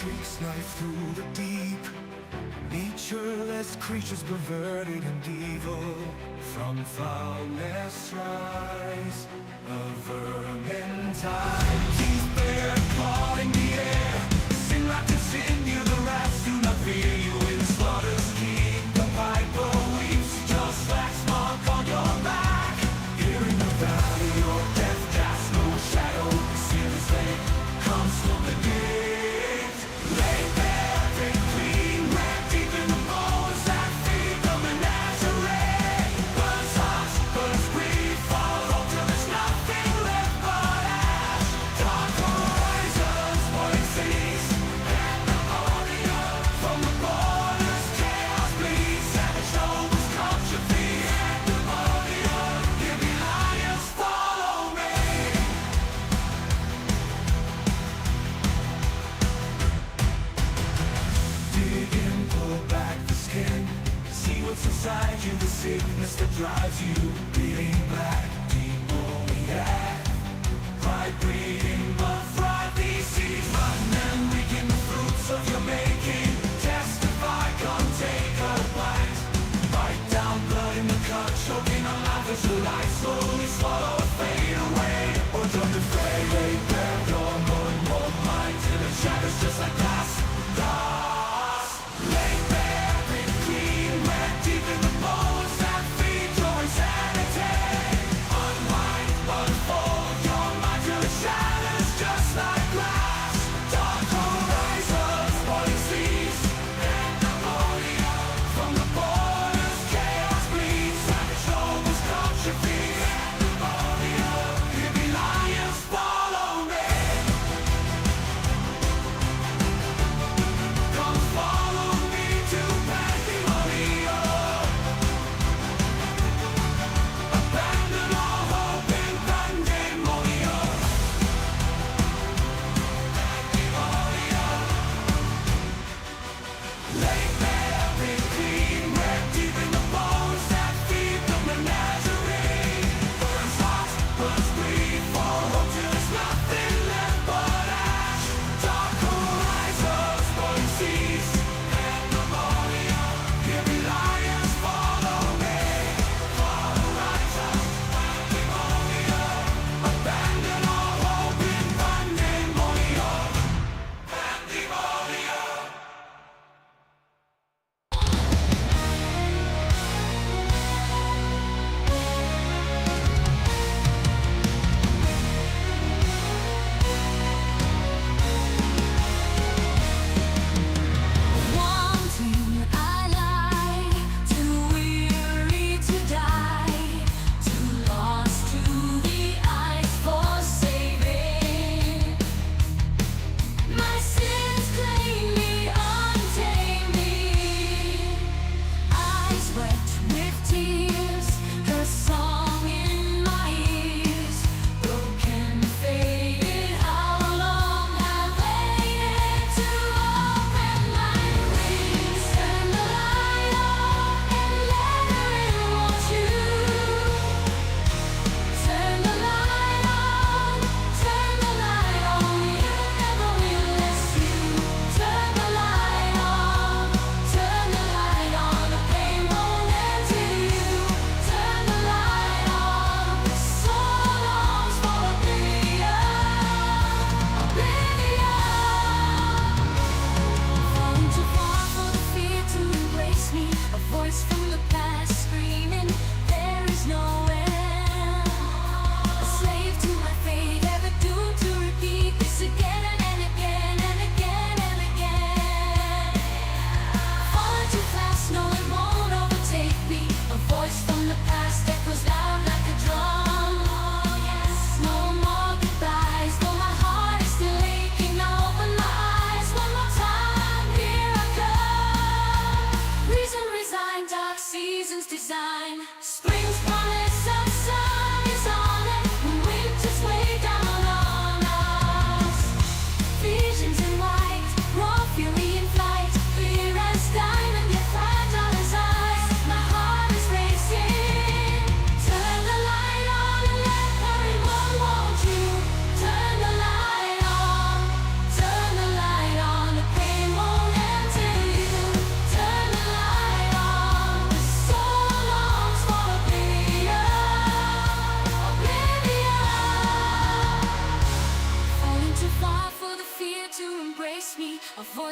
shrieks knife through the deep. Natureless creatures perverted and evil. From foulness rise a vermin tide. Teeth bared, clawing the air. Sing like to sin, you the rats do not fear you in slaughter's king. The piper weeps, just like smog on your back. Here in the valley, your death casts no shadow. Serious lay comes from the gate. Lay bare, drink clean, red deep in the bones that feed the menagerie. Burns hot, burns brief, follow till there's nothing left but ash. Dark horizons, boiling seas, pandemonium from the borders. Chaos bleeds, savage nobles culture feed. Pandemonium, here behind us, follow me. Dig in, pull back the skin. See what's inside you, the sickness that drives you. Bleeding black, demoniac. Pride breeding, blood fried these seeds. Rotten and reeking the fruits of your making. Testify, come take a bite. Bite down, blood in the cut, choking on life as the light slowly swallow and fade away. Or don't defray, lay bare your more mind till it shatters just like glass. Glass, lay bare, drink clean, red deep in the bones that feed your insanity.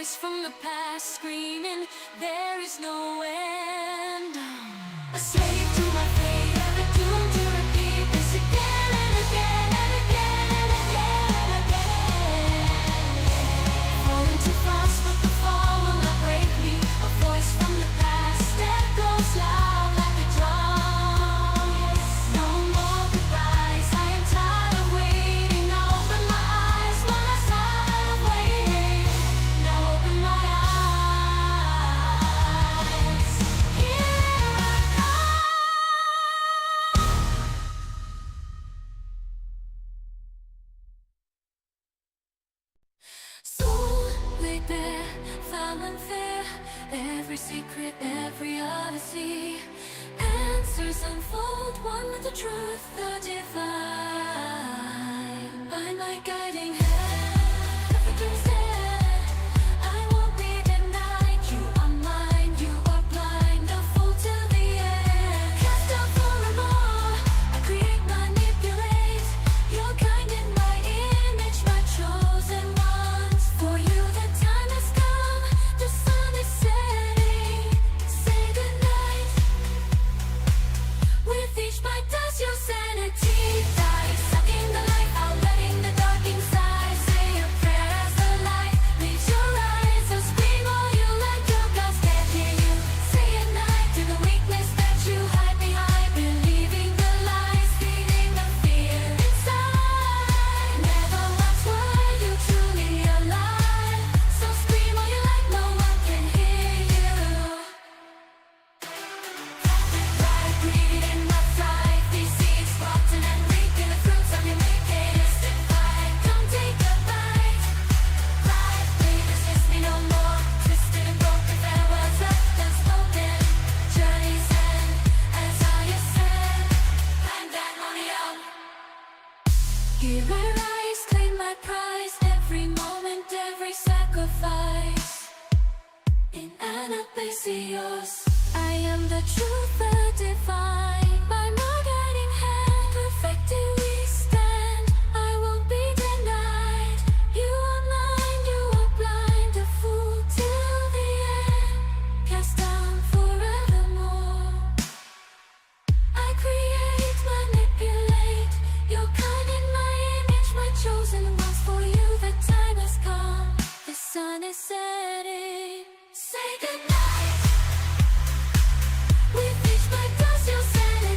voice from the past screaming, there is no end. A slave to my fate, ever doomed to repeat this again and again and again and again and again. Falling too fast, but the fall will not break me. A voice from the past that goes loud like a drum. No more goodbyes, I am tired of waiting. Now open my eyes, my last night of waiting. Now open my eyes. Here I come. Soul laid bare, foul and fair. Every secret, every odyssey. Answers unfold, one with the truth, the divine. By my guiding hand, everything's dead. I won't be denied. You are mine, you are blind, a fool till the end. Cast out for more, I create, manipulate. You're kind in my image, my chosen ones. For you the time has come, the sun is setting. Say goodnight. With each bite does your sanity die, sucking the life out, letting the dark inside. Say a prayer as the light leaves your eyes. So scream all you like, your gods can't hear you. Say at night to the weakness that you hide behind, believing the lies, feeding the fear inside. Never once were you truly alive. So scream all you like, no one can hear you. Right, breathing my thrive. These seeds rotten and reaping the fruits of your making. Fight, come take a bite. Right, please resist me no more. Twisted and broken, farewells left unspoken. Journey's end, as I ascend. Pandemonium. Here I rise, claim my prize. Every moment, every sacrifice. In Anabasios, I am the truth, the divine. By my guiding hand, perfected we stand. I won't be denied. You are mine, you are blind, a fool till the end. Cast down forevermore. I create, manipulate. You're kind in my image, my chosen ones. For you the time has come, the sun is setting. Say goodnight. With each bite does your sanity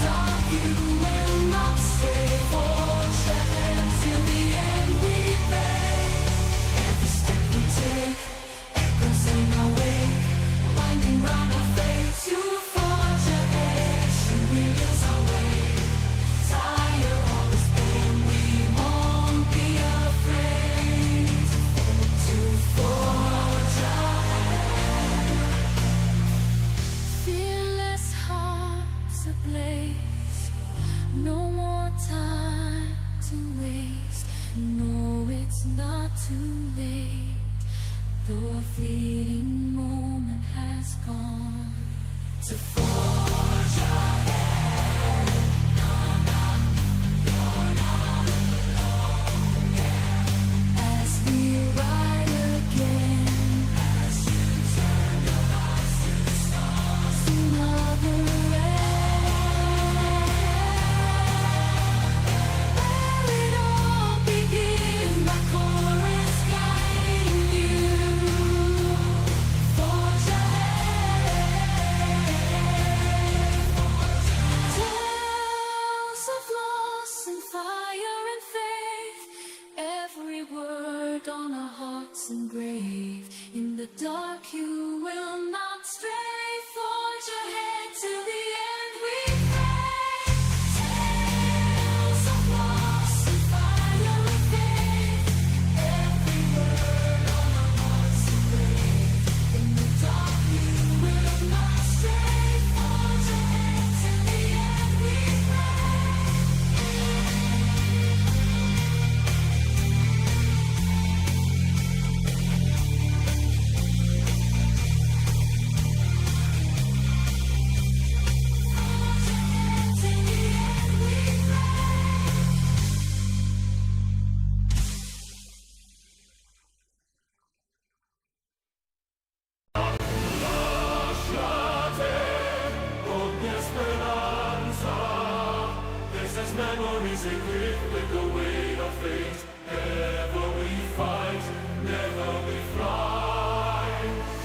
dark you will not stray. Forge ahead till the end we pray. Every step we take echoes in our wake, winding round our fate to forge ahead. She reveals our way. Tire all this pain, we won't be afraid to forge ahead. Fearless hearts ablaze, no more time to waste. No, it's not too late, though a fleeting moment has gone. To forge ahead. As we ride again, as you turn your eyes to the stars, another end. Where it all begins, my chorus guiding you. Forge ahead. Tales of loss and fire and faith, every word on our hearts engraved. In the dark you will not stray. Forge ahead till the end we pray. Tales of loss and fire and faith, every word on our hearts engraved. In the dark you will not stray. Forge ahead till the end we pray. Memories equipped with the weight of fate. Ever we fight, never we fly.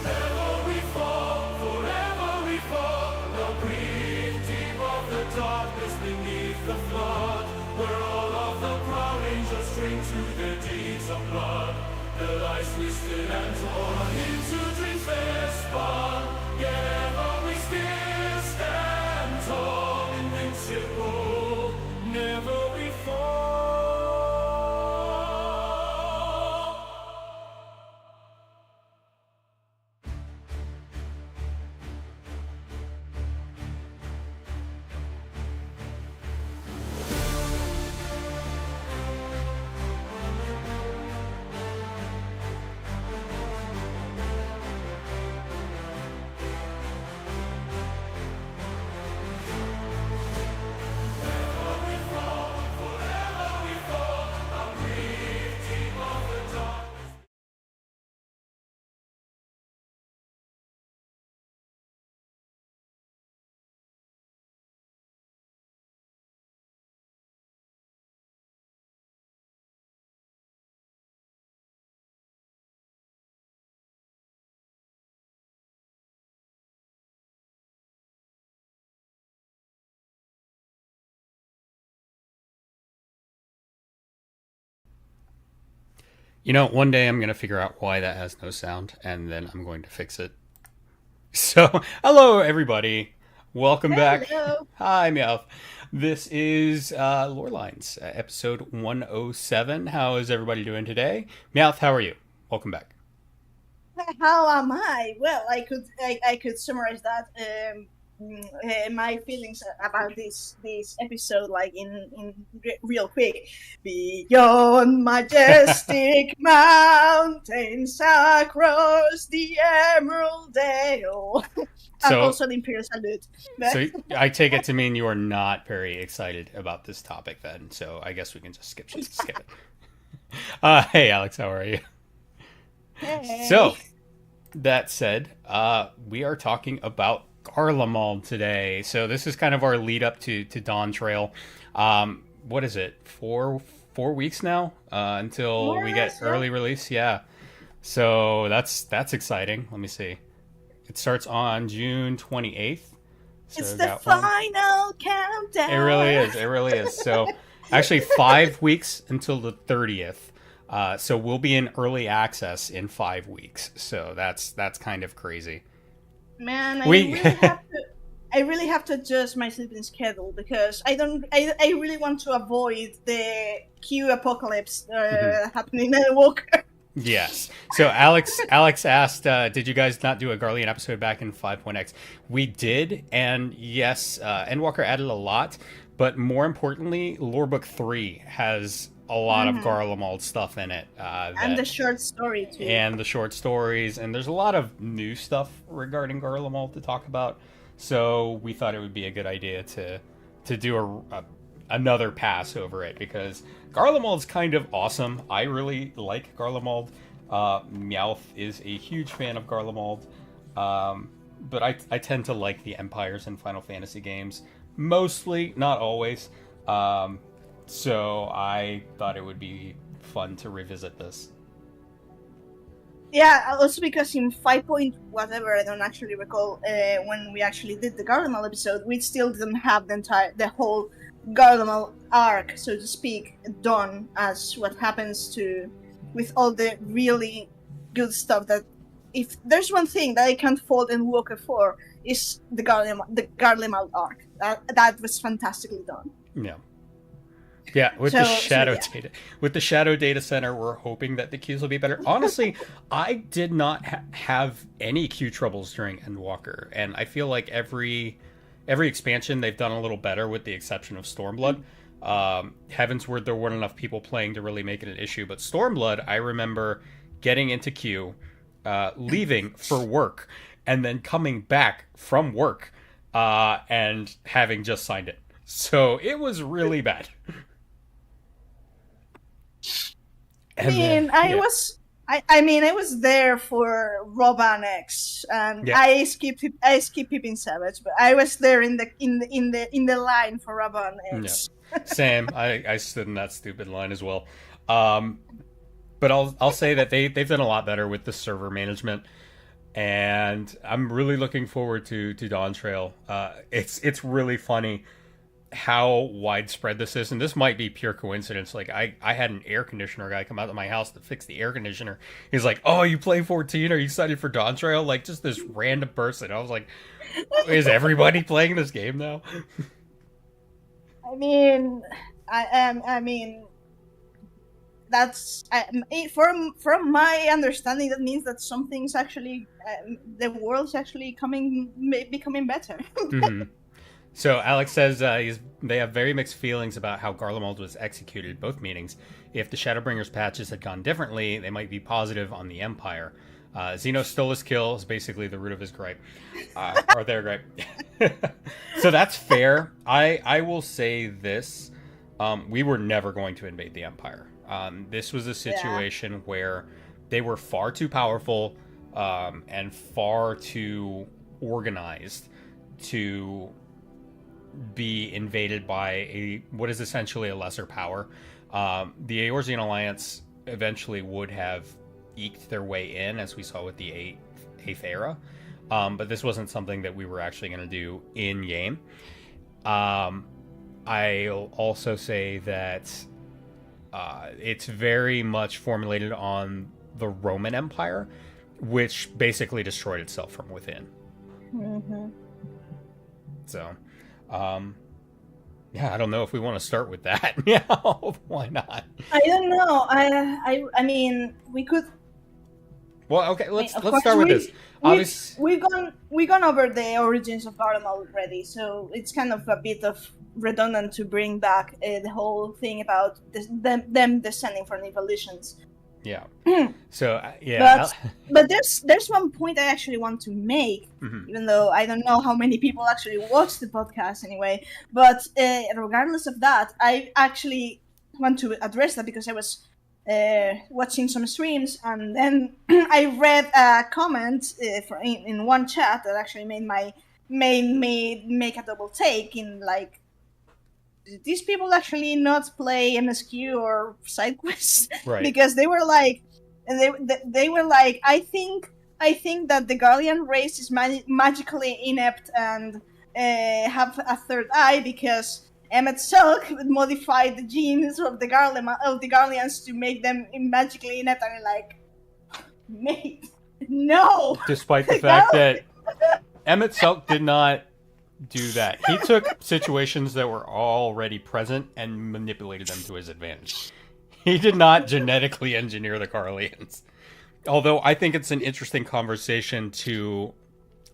Ever we fall, forever we fall. Now breathe deep of the darkness beneath the flood, where all of the proud angels drink to their deeds of blood. Their lives twisted and torn into dreams they spun. Yet ever we still stand tall, invincible. Never we fall. You know, one day I'm going to figure out why that has no sound, and then I'm going to fix it. So, hello, everybody. Welcome back. Hello. Hi, Meowth. This is LoreLines, episode 107. How is everybody doing today? Meowth, how are you? Welcome back. How am I? Well, I could summarize that my feelings about this episode like in real quick. Beyond majestic mountains across the Emerald Dale. And So, also the Imperial Salute. so I take it to mean you are not very excited about this topic then, so I guess we can just skip it. Hey, Alex, how are you? Hey. So, that said, we are talking about Garlemald today. So this is kind of our lead up to Dawn Trail. What is it? Four weeks now until we get early release. Yeah. So that's exciting. Let me see. It starts on June 28th. So It's we the got one. final countdown. It really is. It really is. So actually 5 weeks until the 30th. So we'll be in early access in 5 weeks. So that's kind of crazy. Man, We I really have to adjust my sleeping schedule because I really want to avoid the Q apocalypse happening in Walker. Yes. So Alex asked, did you guys not do a Garlean episode back in 5.x? We did, and yes, Endwalker added a lot, but more importantly, Lorebook 3 has a lot of Garlemald stuff in it. And the short story too. And the short stories, and there's a lot of new stuff regarding Garlemald to talk about. So we thought it would be a good idea to do another pass over it, because Garlemald's kind of awesome. I really like Garlemald. Meowth is a huge fan of Garlemald. But I tend to like the Empires in Final Fantasy games. Mostly, not always. So I thought it would be fun to revisit this. Yeah, also because in 5 point whatever, I don't actually recall when we actually did the Garlemald episode, we still didn't have the whole Garlemald arc, so to speak, done as what happens with all the really good stuff. That if there's one thing that I can't fault in Walker 4 is the Garlemald arc. That was fantastically done. Yeah. Yeah, with the Shadow Data Center, we're hoping that the queues will be better. Honestly, I did not have any queue troubles during Endwalker, and I feel like every expansion they've done a little better, with the exception of Stormblood. Heavensward, there weren't enough people playing to really make it an issue, but Stormblood, I remember getting into queue, leaving for work, and then coming back from work, and having just signed it. So it was really bad. I was there for Roban X, and Yeah. I skipped Pippin Savage, but I was there in the line for Roban X. Yeah. Same. I stood in that stupid line as well. But I'll say that they've done a lot better with the server management, and I'm really looking forward to Dawn Trail. It's really funny how widespread this is, and this might be pure coincidence. Like I had an air conditioner guy come out to my house to fix the air conditioner. He's like, "Oh, you play 14? Are you excited for Dawn Trail?" Like, just this random person. I was like, "Is everybody playing this game now?" I mean, that's from my understanding. That means that something's actually the world's actually becoming better. Mm-hmm. So Alex says they have very mixed feelings about how Garlemald was executed, both meanings. If the Shadowbringers patches had gone differently, they might be positive on the Empire. Xeno stole his kill is basically the root of his gripe. Or their gripe. So that's fair. I will say this. We were never going to invade the Empire. This was a situation where they were far too powerful and far too organized to be invaded by what is essentially a lesser power. The Eorzean Alliance eventually would have eked their way in, as we saw with the eighth era, but this wasn't something that we were actually going to do in game. I'll also say that it's very much formulated on the Roman Empire, which basically destroyed itself from within. Mm-hmm. So yeah, I don't know if we want to start with that. Yeah, why not? I don't know. I mean, we could. Well, okay, let's course, start with this. We've gone over the origins of Garlemald already, so it's kind of a bit of redundant to bring back the whole thing about them descending from evolutions. Yeah. So yeah. But there's one point I actually want to make, even though I don't know how many people actually watch the podcast anyway. But regardless of that, I actually want to address that because I was watching some streams, and then I read a comment in one chat that actually made me make a double take in like, did these people actually not play MSQ or side quests? Right. Because they were like, they were like, I think that the Garlean race is magically inept and have a third eye because Emmet Silk modified the genes of the Garleans to make them magically inept. And like, mate, no. Despite the fact that Emmett Selk did not do that. He took situations that were already present and manipulated them to his advantage. He did not genetically engineer the Garleans. Although I think it's an interesting conversation to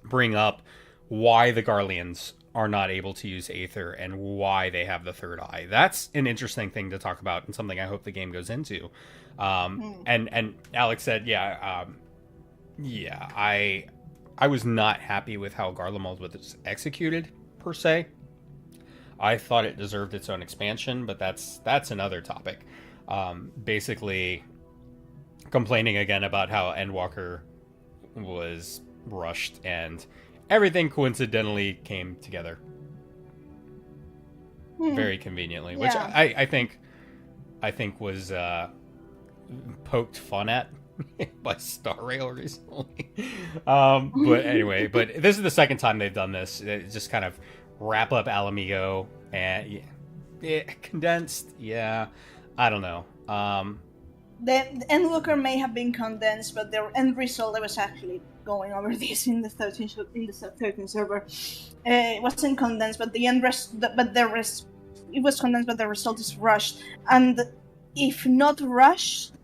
bring up why the Garleans are not able to use Aether and why they have the third eye. That's an interesting thing to talk about and something I hope the game goes into. And Alex said, I was not happy with how Garlemald was executed, per se. I thought it deserved its own expansion, but that's another topic. Basically, complaining again about how Endwalker was rushed and everything coincidentally came together very conveniently, which I think was poked fun at by Star Rail recently. But anyway, but this is the second time they've done this. It just kind of wrap up Alamigo and condensed. Yeah, I don't know. The Endwalker may have been condensed, but the end result, I was actually going over this in the 13 server. It wasn't condensed, but it was condensed, but the result is rushed. And if not rushed,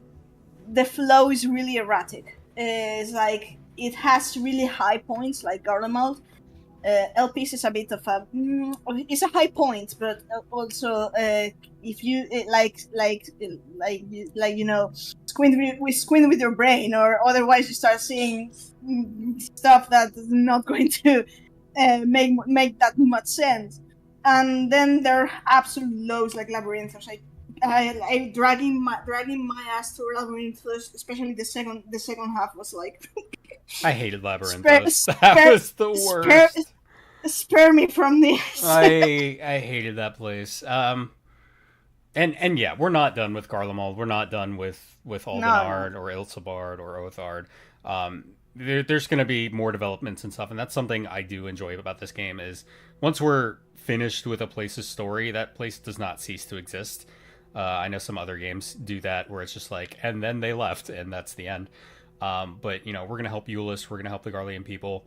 the flow is really erratic. It's like it has really high points, like Garlemald. LPs is a bit of a it's a high point, but also if you squint with your brain, or otherwise you start seeing stuff that's not going to make that much sense. And then there are absolute lows like Labyrinthos. I dragging my ass through Labyrinthos, especially the second half was like. I hated Labyrinthos. That was the worst. Spare me from this. I hated that place. And yeah, we're not done with Garlemald. We're not done with Aldenard or Ilsabard or Othard. There's going to be more developments and stuff, and that's something I do enjoy about this game. Is once we're finished with a place's story, that place does not cease to exist. I know some other games do that where it's just like, and then they left, and that's the end. But we're gonna help Euless. We're gonna help the Garlean people.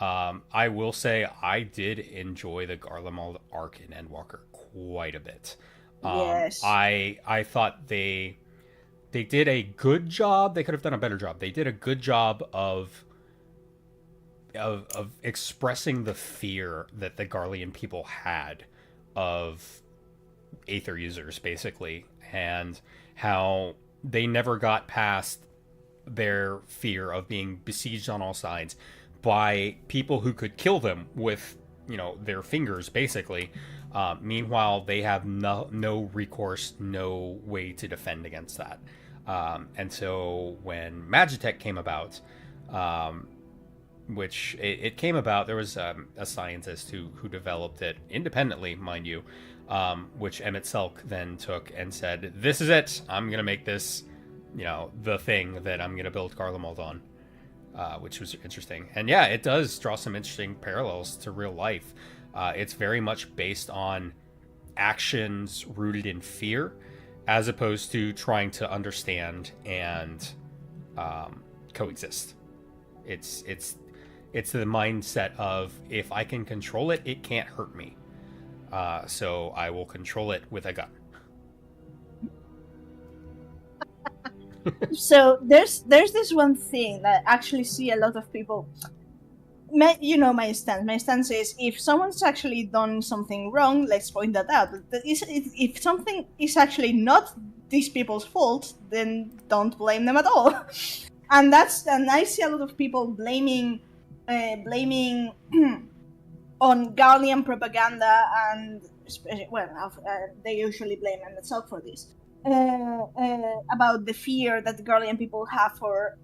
I will say I did enjoy the Garlemald arc in Endwalker quite a bit. Yes. I thought they did a good job. They could have done a better job. They did a good job of expressing the fear that the Garlean people had of Aether users, basically, and how they never got past their fear of being besieged on all sides by people who could kill them with their fingers, basically. Meanwhile, they have no recourse, no way to defend against that. And so when Magitech came about, which it came about, there was a scientist who developed it independently, mind you, which Emmett Selk then took and said, "This is it. I'm gonna make this, the thing that I'm gonna build Garlemald on," which was interesting. And yeah, it does draw some interesting parallels to real life. It's very much based on actions rooted in fear, as opposed to trying to understand and coexist. It's the mindset of, if I can control it, it can't hurt me. So I will control it with a gun. So there's this one thing that I actually see a lot of people. My stance. My stance is, if someone's actually done something wrong, let's point that out. But if something is actually not these people's fault, then don't blame them at all. And I see a lot of people blaming on Garlean propaganda, and they usually blame themselves for this. About the fear that the Garlean people have for,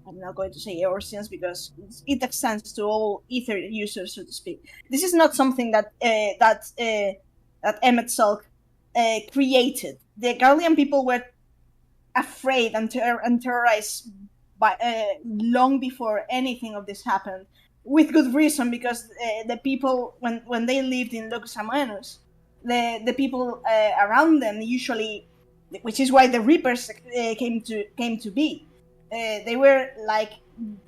I'm not going to say Eorzeans because it extends to all Aether users, so to speak. This is not something that Emmett Selk created. The Garlean people were afraid and terrorized by long before anything of this happened with good reason, because the people, when they lived in Locus Amoenus, the people around them usually, which is why the Reapers came to be. They were like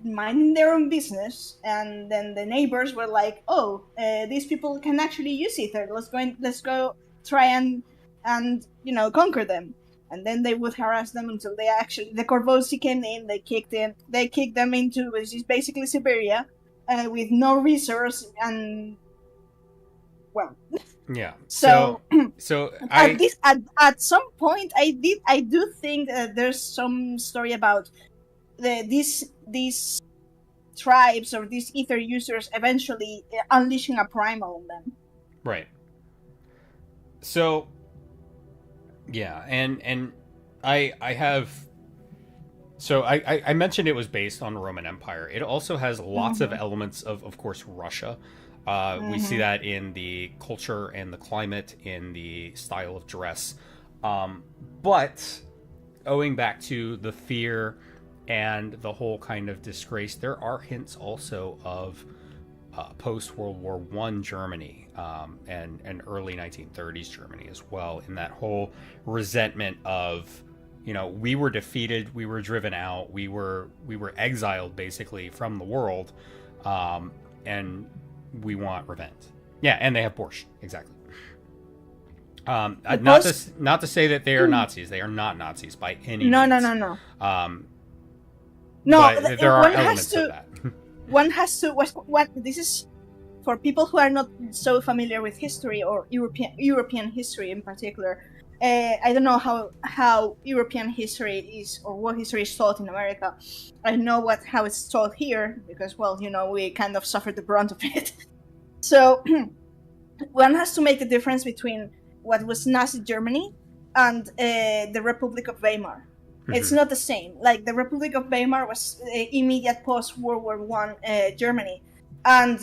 minding their own business, and then the neighbors were like, "Oh, these people can actually use ether. Let's go try and conquer them." And then they would harass them until the Corvosi came in. They kicked them into, which is basically Siberia, with no resource, and well. Yeah. So I at some point I do think that there's some story about these tribes or these ether users eventually unleashing a primal on them. right. So yeah, and I have. So I mentioned it was based on Roman Empire. It also has lots of elements of course, Russia. We see that in the culture and the climate, in the style of dress. But owing back to the fear and the whole kind of disgrace, there are hints also of post-World War I Germany, and early 1930s Germany as well, in that whole resentment of, we were defeated, we were driven out, we were exiled basically from the world, and we want revenge. Yeah, and they have borscht, exactly. Not to say that they are Nazis. They are not Nazis by any means. No. No, But there are elements of that. One has to. What this is for people who are not so familiar with history, or European history in particular. I don't know how European history is, or what history is taught in America. I know how it's taught here because, well, we kind of suffered the brunt of it. So one has to make the difference between what was Nazi Germany and the Republic of Weimar. It's not the same. Like, the Republic of Weimar was immediate post World War I Germany, and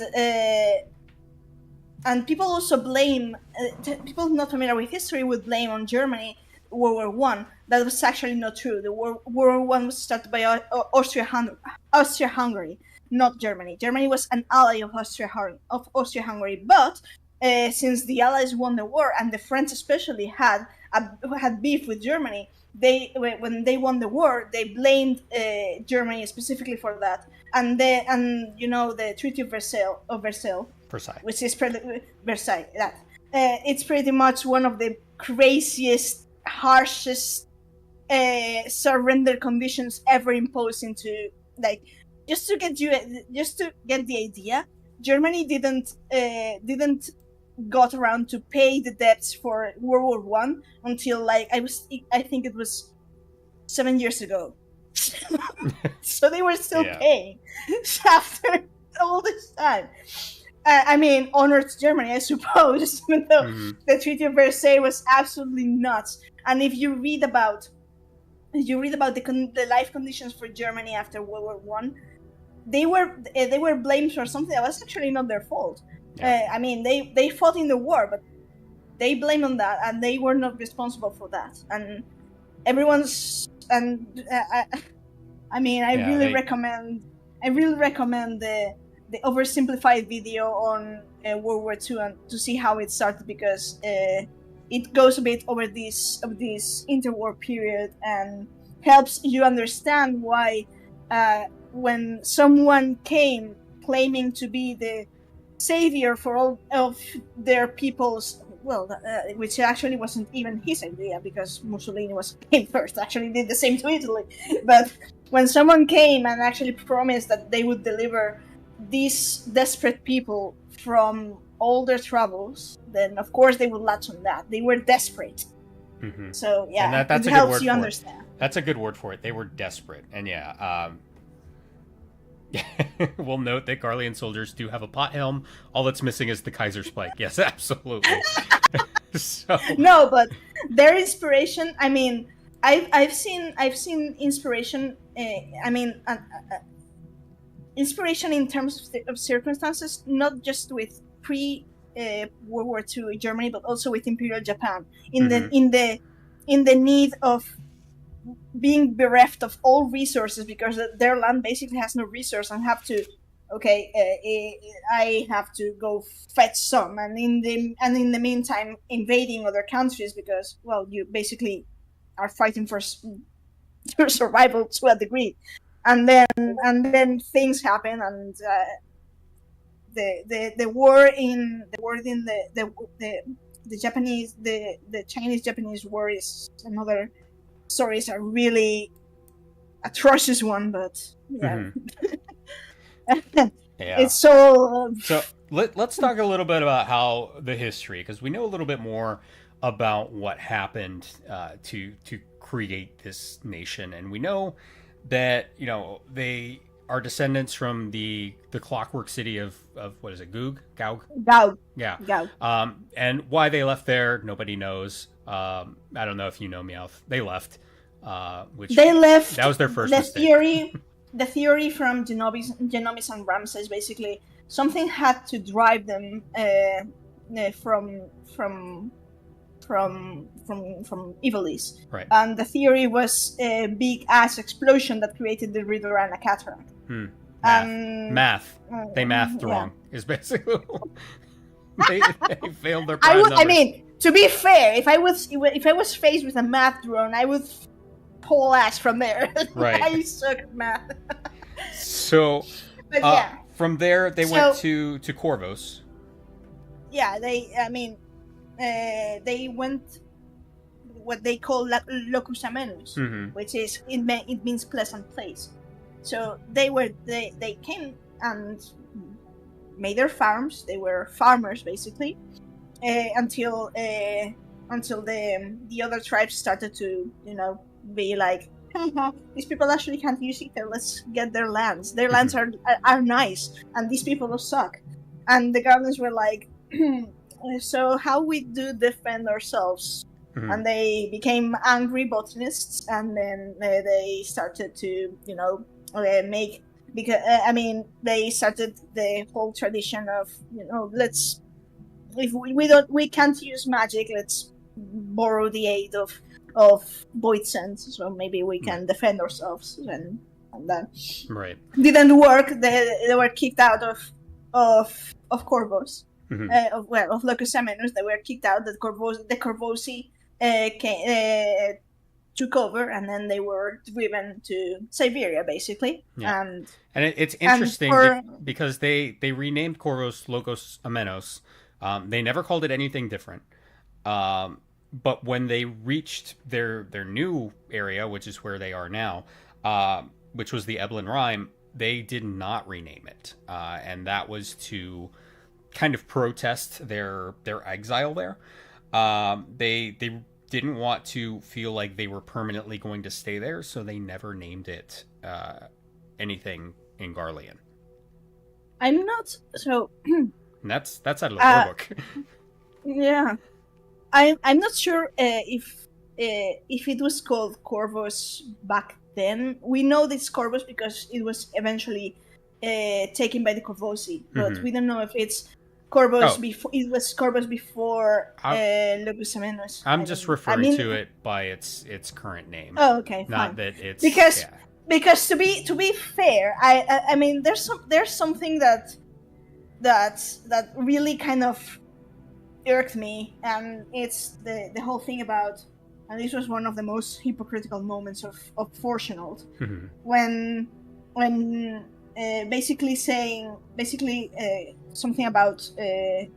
people also blame people not familiar with history would blame on Germany World War I. That was actually not true. The World War I was started by Austria-Hungary, not Germany. Germany was an ally of Austria-Hungary, but since the Allies won the war, and the French especially had beef with Germany, when they won the war, they blamed Germany specifically for that, and the Treaty of Versailles, which is Versailles. It's pretty much one of the craziest, harshest surrender conditions ever imposed into, like, just to get the idea. Germany didn't got around to pay the debts for World War I until, like, I think it was 7 years ago. So they were still paying after all this time. I mean, honor to Germany, I suppose, even though the Treaty of Versailles was absolutely nuts. And if you read about the life conditions for Germany after World War I, they were blamed for something that was actually not their fault. Yeah. I mean, they fought in the war, but they blame on that, and they were not responsible for that. And everyone's I really recommend the oversimplified video on World War II and to see how it started, because it goes a bit over this interwar period and helps you understand why when someone came claiming to be the savior for all of their people's, which actually wasn't even his idea, because Mussolini came first, actually did the same to Italy. But when someone came and actually promised that they would deliver these desperate people from all their troubles, then of course they would latch on that. They were desperate. So yeah, and that's it a good helps word you for understand. It. That's a good word for it. They were desperate, and we'll note that Garlean soldiers do have a pot helm. All that's missing is the Kaiser spike. Yes, absolutely. So. No, but their inspiration. I mean, I've seen inspiration. Inspiration in terms of circumstances, not just with World War II Germany, but also with Imperial Japan. In the need of being bereft of all resources, because their land basically has no resource, and have to okay, I have to go fetch some, and in the meantime invading other countries because, well, you basically are fighting for your survival to a degree, and then things happen, and the war in the Japanese the Chinese Japanese war is another story. Is a really atrocious one, but yeah. Yeah. It's so. So let's talk a little bit about how the history, because we know a little bit more about what happened to create this nation, and we know that they are descendants from the clockwork city of what is it, Gaug? Gao. Yeah. Gao. And why they left there, nobody knows. I don't know if you know, Meowth. They left. Which They left. That was their first the mistake. theory. The theory from Genomis and Ramses, basically, something had to drive them from Ivalice. Right. And the theory was a big ass explosion that created the river and a cataract. Math. They mathed yeah. wrong. Is basically they failed their prime numbers. I mean, to be fair, if I was faced with a math drone, I would pull ass from there. Right. I suck at math. So, but yeah. From there they went to Corvos. Yeah, they went what they call locus amenus, which is it means pleasant place. So they came and made their farms. They were farmers basically, until the other tribes started to be like, these people actually can't use ether. Let's get their lands. Their lands are nice, and these people suck. And the Garlands were like, so how we do defend ourselves? And they became angry botanists, and then they started to make, because they started the whole tradition of we can't use magic, let's borrow the aid of void sense, so maybe we can defend ourselves, and that didn't work. They were kicked out of Corvos, of Locus Amenus. They were kicked out. The Corvosi took over, and then they were driven to Siberia, basically. Yeah. And it's interesting because they renamed Corvos Locus Amenos. They never called it anything different. But when they reached their new area, which is where they are now, which was the Eblan Rhyme, they did not rename it. And that was to kind of protest their exile there. They didn't want to feel like they were permanently going to stay there, so they never named it anything in Garlean. I'm not so. And that's out of the lore book. Yeah, I'm not sure if it was called Corvos back then. We know this Corvos because it was eventually taken by the Corvosi, but we don't know if it's Corvos before. It was Corvos before Locus Amenus. I'm just referring to it by its current name. Oh, okay, not fine. that it's because to be fair, I mean there's something that really kind of irked me, and it's the whole thing about, and this was one of the most hypocritical moments of Fortunald, when basically saying something about the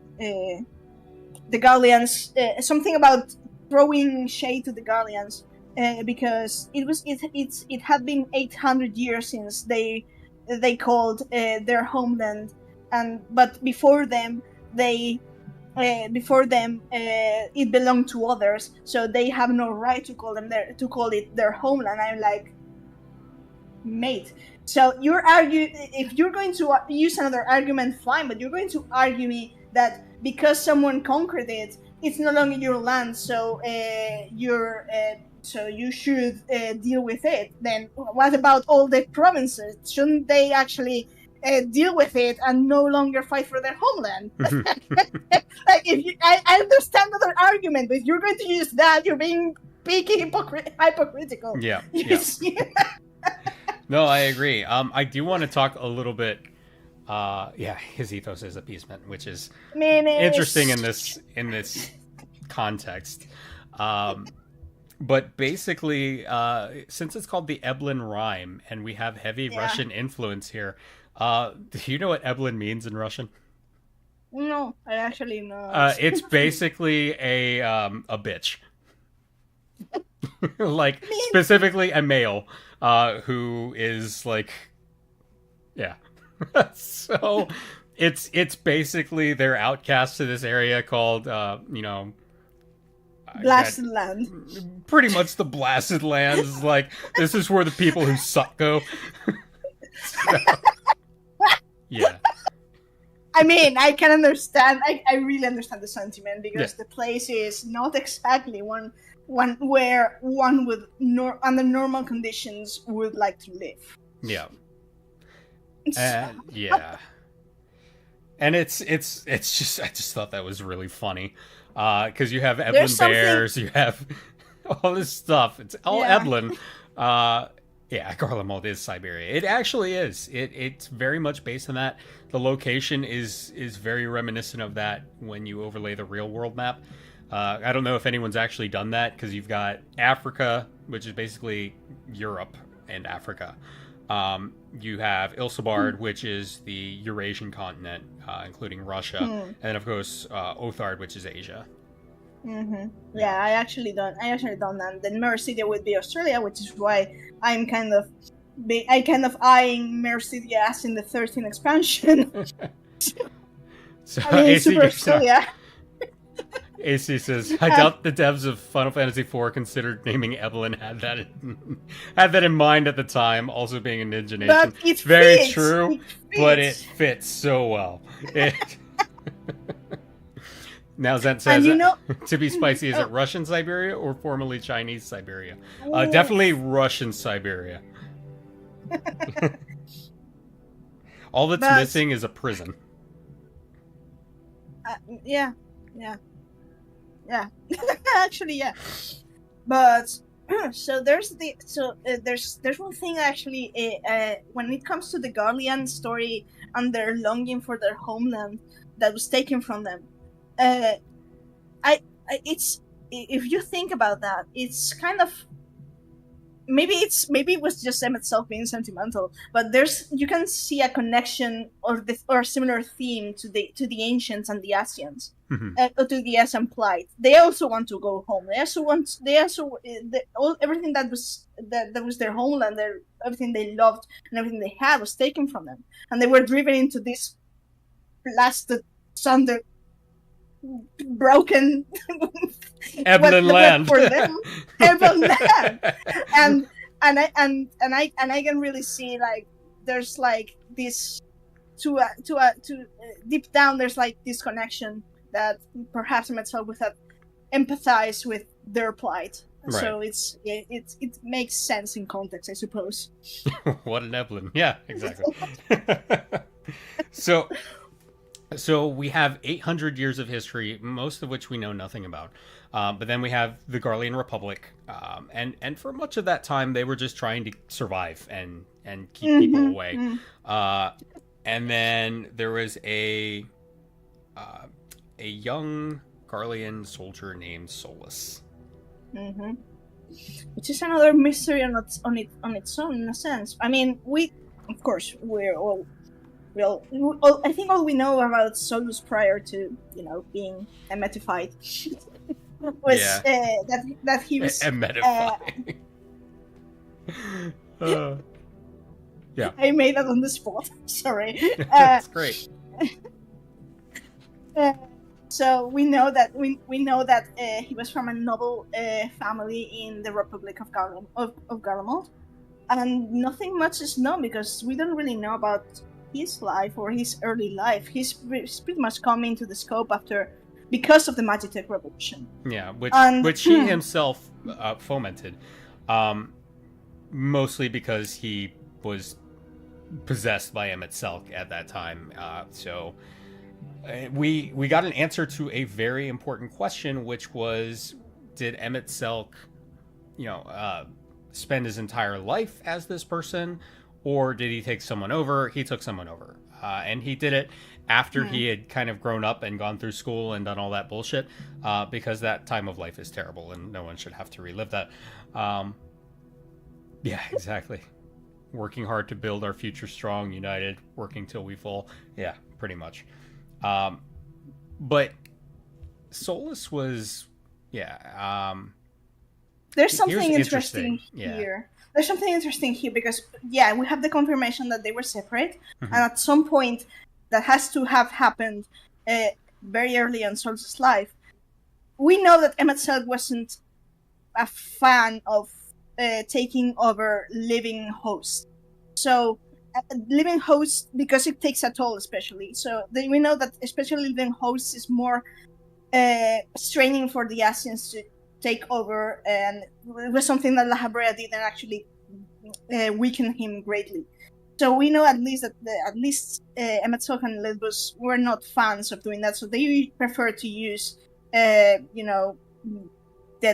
Garleans, something about throwing shade to the Garleans, because it had been 800 years since they called their homeland, but before them it belonged to others, so they have no right to call it their homeland. I'm like, mate, so if you're going to use another argument, fine, but you're going to argue me that because someone conquered it, it's no longer your land, so so you should deal with it. Then what about all the provinces? Shouldn't they actually deal with it and no longer fight for their homeland? Like, I understand other argument, but if you're going to use that, you're being picky, hypocritical. Yeah. No, I agree. I do want to talk a little bit Yeah, his ethos is appeasement, which is I mean, interesting in this context. But basically, since it's called the Eblin Rhyme and we have heavy Yeah. Russian influence here, do you know what Eblin means in Russian? No, I actually know. It's basically a bitch. Like specifically a male who is like, yeah. So it's basically they're outcasts to this area called Blasted land. pretty much the blasted lands. Like this is where the people who suck go. So, yeah. I mean, I can understand. I really understand the sentiment because Yeah. the place is not exactly one where one would under normal conditions would like to live. Yeah. Yeah. And it's just I just thought that was really funny because you have Eblin There's something- bears, you have all this stuff. It's all Yeah. Eblin. Yeah, Garlemald is Siberia. It actually is. It's very much based on that. The location is very reminiscent of that when you overlay the real world map. I don't know if anyone's actually done that because you've got Africa, which is basically Europe and Africa. You have Ilsabard, which is the Eurasian continent, including Russia, and then of course Othard, which is Asia. Mm-hmm. Yeah, I actually don't that. Then Mercidia would be Australia, which is why I'm kind of eyeing Mercidia as in the 13th expansion. So I mean, AC, Super Australia. AC says, I doubt the devs of Final Fantasy IV considered naming Evelyn had that in mind at the time, also being a ninja nation. But it Very fits. true, It but it fits. fits so well. Now Zent And says, you know, to be spicy, is it Russian Siberia or formerly Chinese Siberia? Definitely Russian Siberia. All that's But- missing is a prison. yeah. Actually, yeah. But so there's one thing actually. When it comes to the Garlean story and their longing for their homeland that was taken from them, it's if you think about that, it's kind of maybe it was just them itself being sentimental, but you can see a connection or a similar theme to the ancients and the Asians. To the Asian plight. They also want to go home. Everything that was their homeland, everything they loved and everything they had was taken from them, and they were driven into this blasted, sundered, broken Evelyn land. for them, Evelyn land, and I can really see like there's like this to deep down there's like this connection that perhaps myself would have empathized with their plight. Right. So it makes sense in context, I suppose. What an Evelyn. Yeah, exactly. So we have 800 years of history, most of which we know nothing about. But then we have the Garlean Republic, and for much of that time, they were just trying to survive and keep people away. And then there was a young Garlean soldier named Solus. Mm-hmm. Which is another mystery on its own, in a sense. I mean, I think all we know about Solus prior to being emetified was that he was Emetified. Yeah, I made that on the spot. Sorry. that's great. So we know that he was from a noble family in the Republic of Garlemald, and nothing much is known because we don't really know about his life or his early life. He's pretty much come into the scope because of the Magitech Revolution. Yeah, which And- he himself fomented, mostly because he was possessed by Emmett Selk at that time. So we got an answer to a very important question, which was, did Emmett Selk, spend his entire life as this person, or did he take someone over? He took someone over. and he did it after he had kind of grown up and gone through school and done all that bullshit, because that time of life is terrible and no one should have to relive that. Yeah, exactly. Working hard to build our future strong, united, working till we fall. Yeah, pretty much. But Solus was, yeah. There's He was something interesting. interesting Yeah. here. There's something interesting here because, yeah, we have the confirmation that they were separate, and at some point, that has to have happened very early in Solus's life. We know that Emet wasn't a fan of taking over living hosts. So, living hosts, because it takes a toll, especially. So, we know that especially living hosts is more straining for the Asians to take over, and it was something that La Habrea did and actually weaken him greatly. So we know at least that Emet and Lidbus were not fans of doing that, so they prefer to use, dead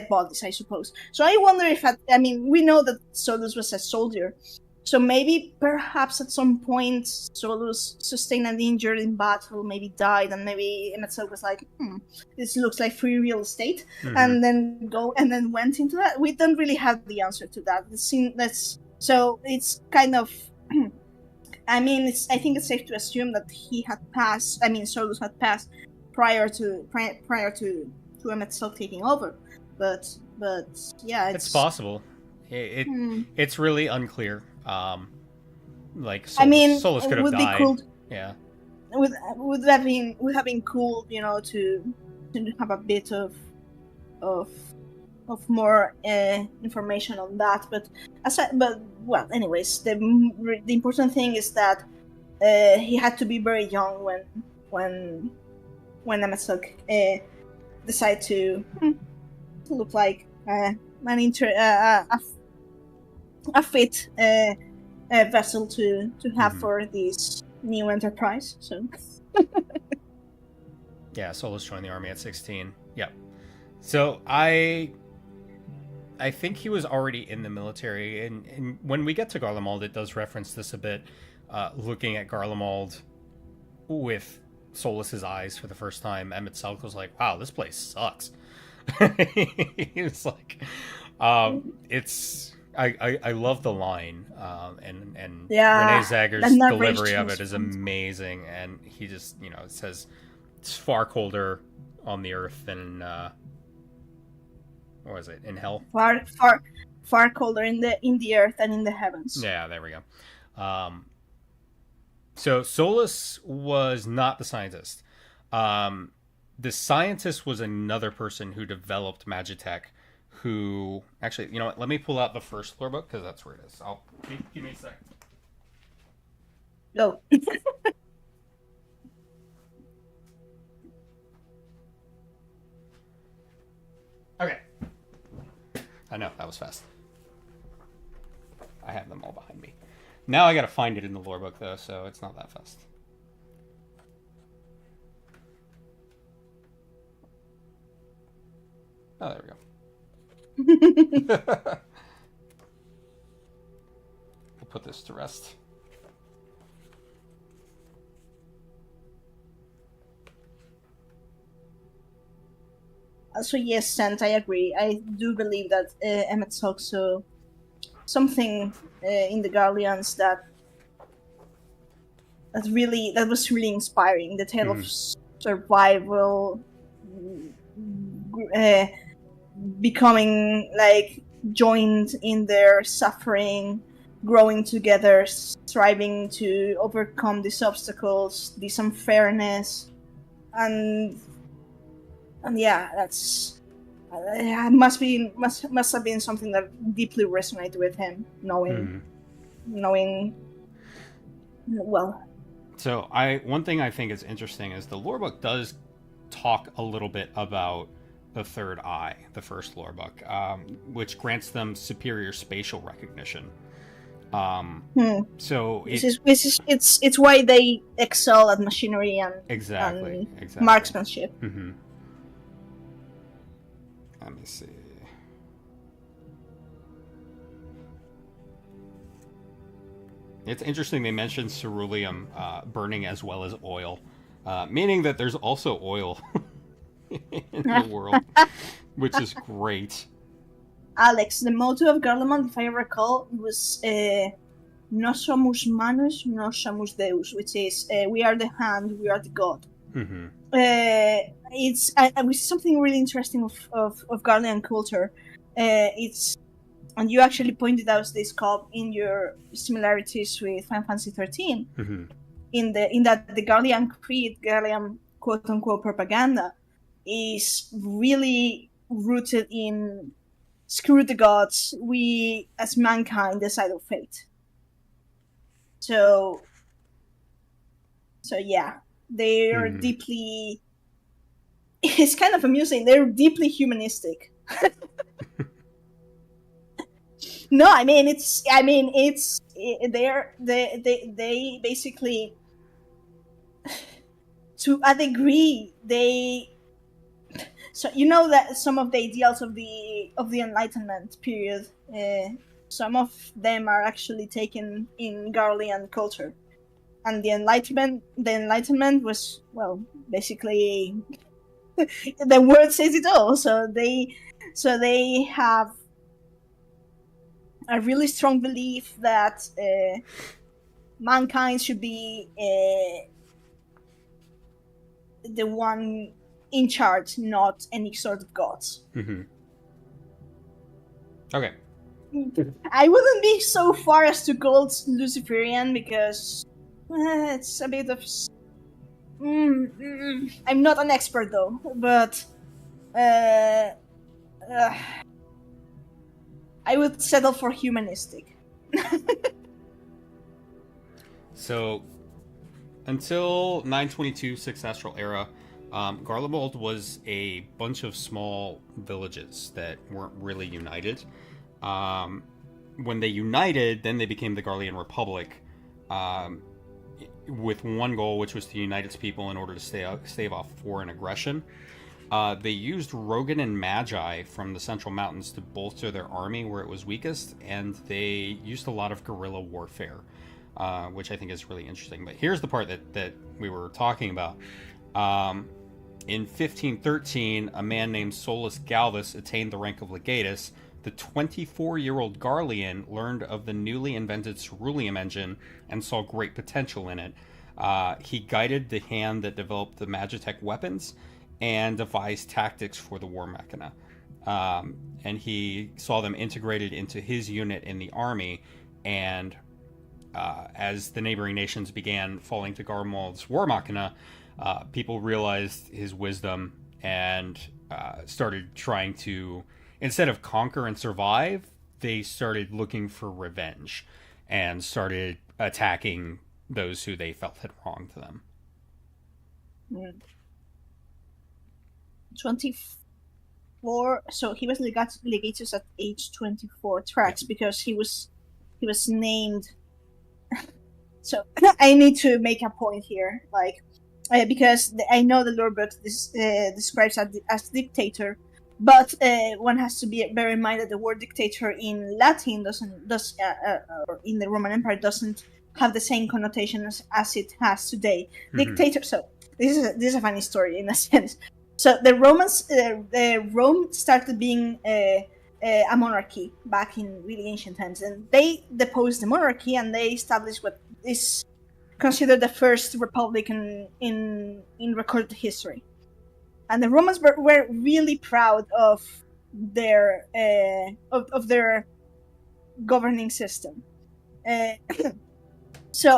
bodies, I suppose. So I wonder if, we know that Solus was a soldier, so maybe perhaps at some point Solus sustained an injury in battle, maybe died, and maybe Emet was like, this looks like free real estate, and then went into that. We don't really have the answer to that. So it's kind of, I think it's safe to assume that he had passed. Solus had passed prior to Emet taking over, but yeah, It's possible. It's really unclear. Like Solus could have would died. be cool. Yeah. Would have been cool, to have a bit of more information on that. But anyways, the important thing is that he had to be very young when Emet decided to look like a fit vessel to have for this new enterprise. So yeah, Solus joined the army at 16. Yep. So I think he was already in the military, and when we get to Garlemald, it does reference this a bit, looking at Garlemald with Solus's eyes for the first time. Emet Selk was like, wow, this place sucks. He was like, it's I love the line, and Renee Zagger's delivery of it is amazing, and he just, it says it's far colder on the earth than what was it, in hell? Far colder in the earth and in the heavens. Yeah, there we go. So Solus was not the scientist. The scientist was another person who developed Magitech, who actually, you know what? Let me pull out the first lore book because that's where it is. Give me a second. Go. Okay. I know, that was fast. I have them all behind me. Now I gotta find it in the lore book, though, so it's not that fast. Oh, there we go. We'll put this to rest. So yes, Sant, I agree. I do believe that Emet also something in the Guardians that was really inspiring. The tale of survival, becoming like joined in their suffering, growing together, striving to overcome these obstacles, this unfairness, and yeah, that's must have been something that deeply resonated with him, knowing well. So one thing I think is interesting is the lore book does talk a little bit about the third eye, the first lore book, which grants them superior spatial recognition. So it's why they excel at machinery and exactly marksmanship. Mm-hmm. Let me see. It's interesting they mentioned ceruleum burning as well as oil, meaning that there's also oil in the world, which is great. Alex, the motto of Garlemald, if I recall, was "Nos somos manos, nos somos Deus," which is "We are the hand, we are the God." Mm-hmm. It's something really interesting of Garlean culture. It's and you actually pointed out this, Cobb, in your similarities with Final Fantasy 13. Mm-hmm. In that the Garlean creed, Garlean quote unquote propaganda, is really rooted in screw the gods, we as mankind decide of fate. So yeah, they're deeply. It's kind of amusing. They're deeply humanistic. No, I mean they basically, to a degree, so you know that some of the ideals of the Enlightenment period, some of them are actually taken in Garlean culture, and the Enlightenment was, well, basically the word says it all. So they have a really strong belief that mankind should be the one in charge, not any sort of gods. Mm-hmm. Okay. I wouldn't be so far as to call it Luciferian, because it's a bit of. I'm not an expert though, but I would settle for humanistic. So, until 922 6th Astral Era, Garlemald was a bunch of small villages that weren't really united. When they united, then they became the Garlean Republic, with one goal, which was to unite its people in order to stave off foreign aggression. They used Rogan and Magi from the Central Mountains to bolster their army where it was weakest, and they used a lot of guerrilla warfare, which I think is really interesting. But here's the part that we were talking about. In 1513, a man named Solus Galvus attained the rank of legatus. The 24-year-old Garlean learned of the newly invented ceruleum engine and saw great potential in it. He guided the hand that developed the Magitech weapons and devised tactics for the war machina. And he saw them integrated into his unit in the army, and as the neighboring nations began falling to Garlemald's war machina, people realized his wisdom and started trying to, instead of conquer and survive, they started looking for revenge and started attacking those who they felt had wronged them. 24. So he was legatus at age 24 tracks, because he was named. So I need to make a point here, like, because I know the lore book describes as dictator, but one has to bear in mind that the word dictator in Latin or in the Roman Empire doesn't have the same connotation as it has today. Mm-hmm. Dictator. So this is a funny story in a sense. So the Romans, Rome started being a monarchy back in really ancient times, and they deposed the monarchy and they established what is considered the first republic in recorded history. And the Romans were really proud of their governing system.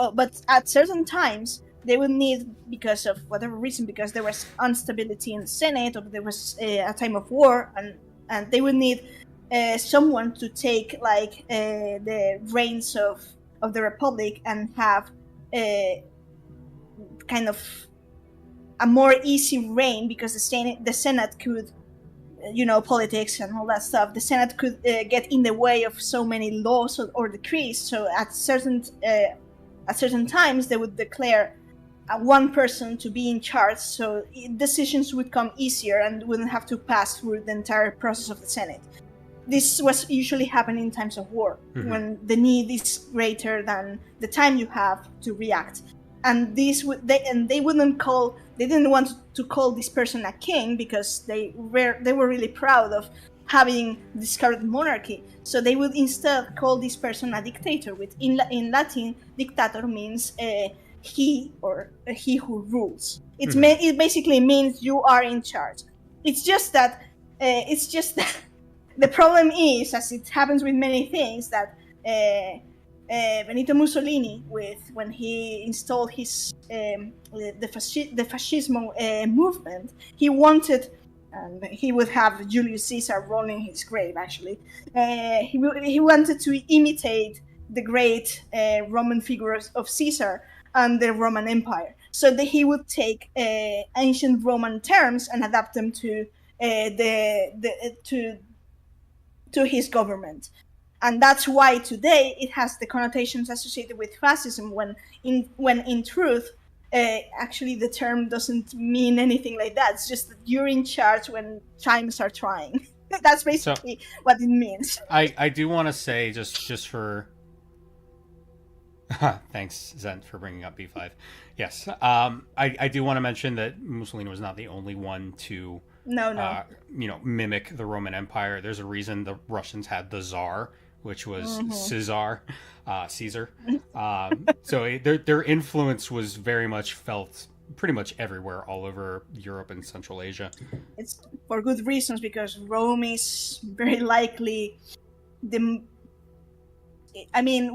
But at certain times they would need, because of whatever reason, because there was instability in the Senate, or there was a time of war, and they would need someone to take the reins of the republic and have kind of a more easy reign, because the Senate could, politics and all that stuff. The Senate could get in the way of so many laws or decrees. So at certain times they would declare one person to be in charge, so decisions would come easier and wouldn't have to pass through the entire process of the Senate. this was usually happening in times of war, when the need is greater than the time you have to react. And they didn't want to call this person a king, because they were really proud of having discarded monarchy. So they would instead call this person a dictator, which in Latin, dictator means he who rules. It basically means you are in charge. It's just that the problem is, as it happens with many things, that Benito Mussolini, when he installed his the fascismo movement, he wanted, and he would have Julius Caesar rolling his grave. Actually, he wanted to imitate the great Roman figures of Caesar and the Roman Empire. So that he would take ancient Roman terms and adapt them to to his government. And that's why today it has the connotations associated with fascism, when in truth, actually the term doesn't mean anything like that. It's just that you're in charge when times are trying. That's basically what it means. I do want to say, just for... Thanks, Zent, for bringing up B5. Yes, I do want to mention that Mussolini was not the only one to... No. Mimic the Roman Empire. There's a reason the Russians had the Tsar, which was Caesar. So their influence was very much felt pretty much everywhere, all over Europe and Central Asia. It's for good reasons, because Rome is very likely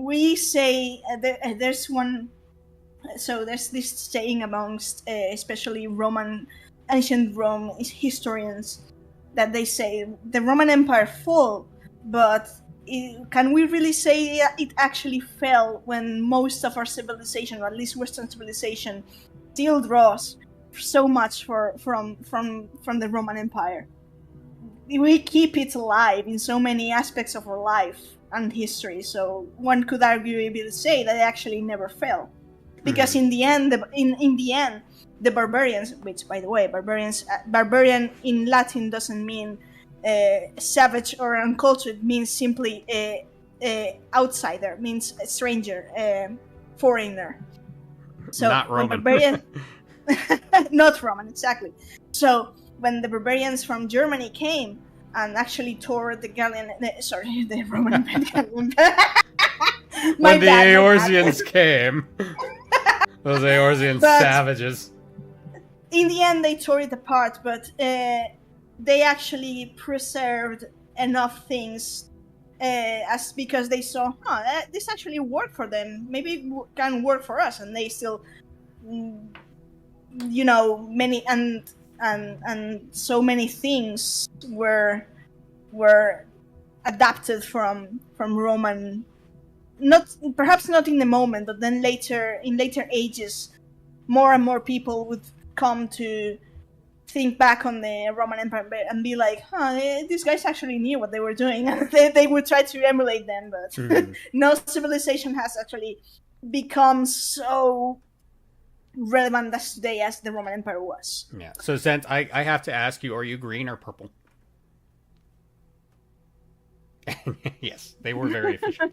we say there's one. So there's this saying amongst especially ancient Rome historians, that they say the Roman Empire fell, but can we really say it actually fell when most of our civilization, or at least Western civilization, still draws so much from the Roman Empire? We keep it alive in so many aspects of our life and history, so one could arguably say that it actually never fell. Because in the end, the barbarians, which, by the way, barbarian in Latin doesn't mean savage or uncultured. It means simply outsider, means a stranger, foreigner. So not Roman. Not Roman, exactly. So when the barbarians from Germany came and actually tore the Roman Empire. When the Eorzeans came. Those Eorzean savages. In the end, they tore it apart, but they actually preserved enough things as because they saw, this actually worked for them. Maybe it can work for us, and they still, many and so many things were adapted from Roman. Perhaps not in the moment, but then in later ages, more and more people would come to think back on the Roman Empire and be like, these guys actually knew what they were doing. They would try to emulate them, but no civilization has actually become so relevant as today as the Roman Empire was. Yeah. So, Zent, I have to ask you, are you green or purple? Yes, they were very efficient.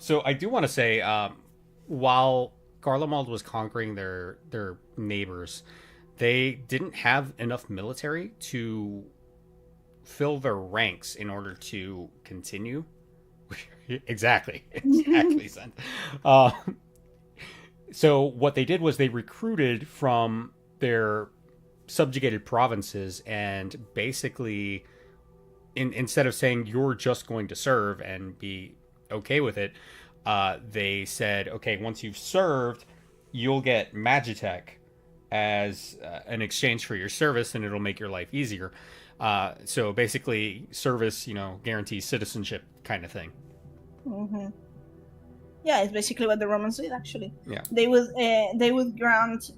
So I do want to say, while Garlemald was conquering their neighbors, they didn't have enough military to fill their ranks in order to continue. Exactly, Zen. So what they did was they recruited from their subjugated provinces, and basically, instead of saying you're just going to serve and be okay with it, they said, okay, once you've served, you'll get Magitech as an exchange for your service, and it'll make your life easier. So basically, service, guarantees citizenship kind of thing. Mm-hmm. Yeah, it's basically what the Romans did. Actually, yeah, they would grant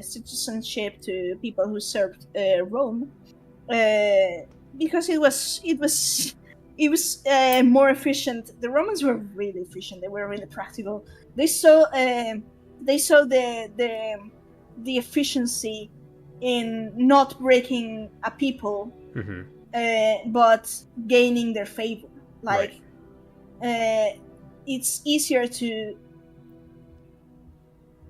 citizenship to people who served Rome. Because it was more efficient. The Romans were really efficient. They were really practical. They saw the efficiency in not breaking a people but gaining their favor. Like, it's easier to.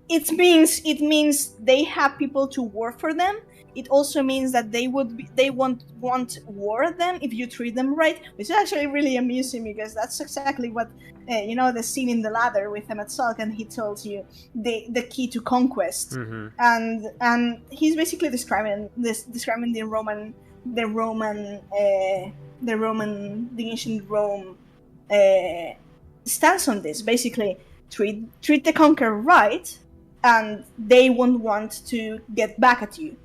It means they have people to work for them. It also means that they won't want war them if you treat them right, which is actually really amusing because that's exactly what the scene in the ladder with Emmett Salk, and he tells you the key to conquest, and he's basically describing the ancient Rome stance on this. Basically, treat the conqueror right, and they won't want to get back at you.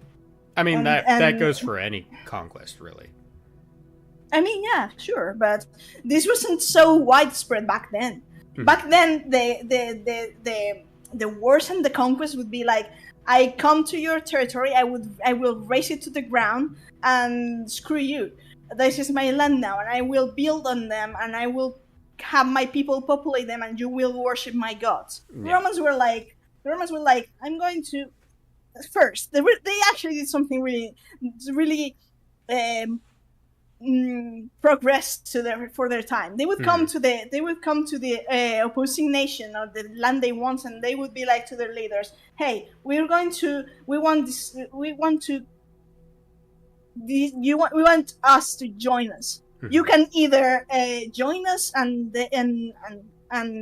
I mean, that goes for any conquest, really. I mean, yeah, sure, but this wasn't so widespread back then. Back then, the wars and the conquest would be like, I come to your territory, I will raise it to the ground, and screw you. This is my land now, and I will build on them, and I will have my people populate them, and you will worship my gods. Yeah. Romans were like, I'm going to. First, they actually did something really progressed for their time. They would come to the opposing nation or the land they want, and they would be like to their leaders, "Hey, we want us to join us. You can either join us and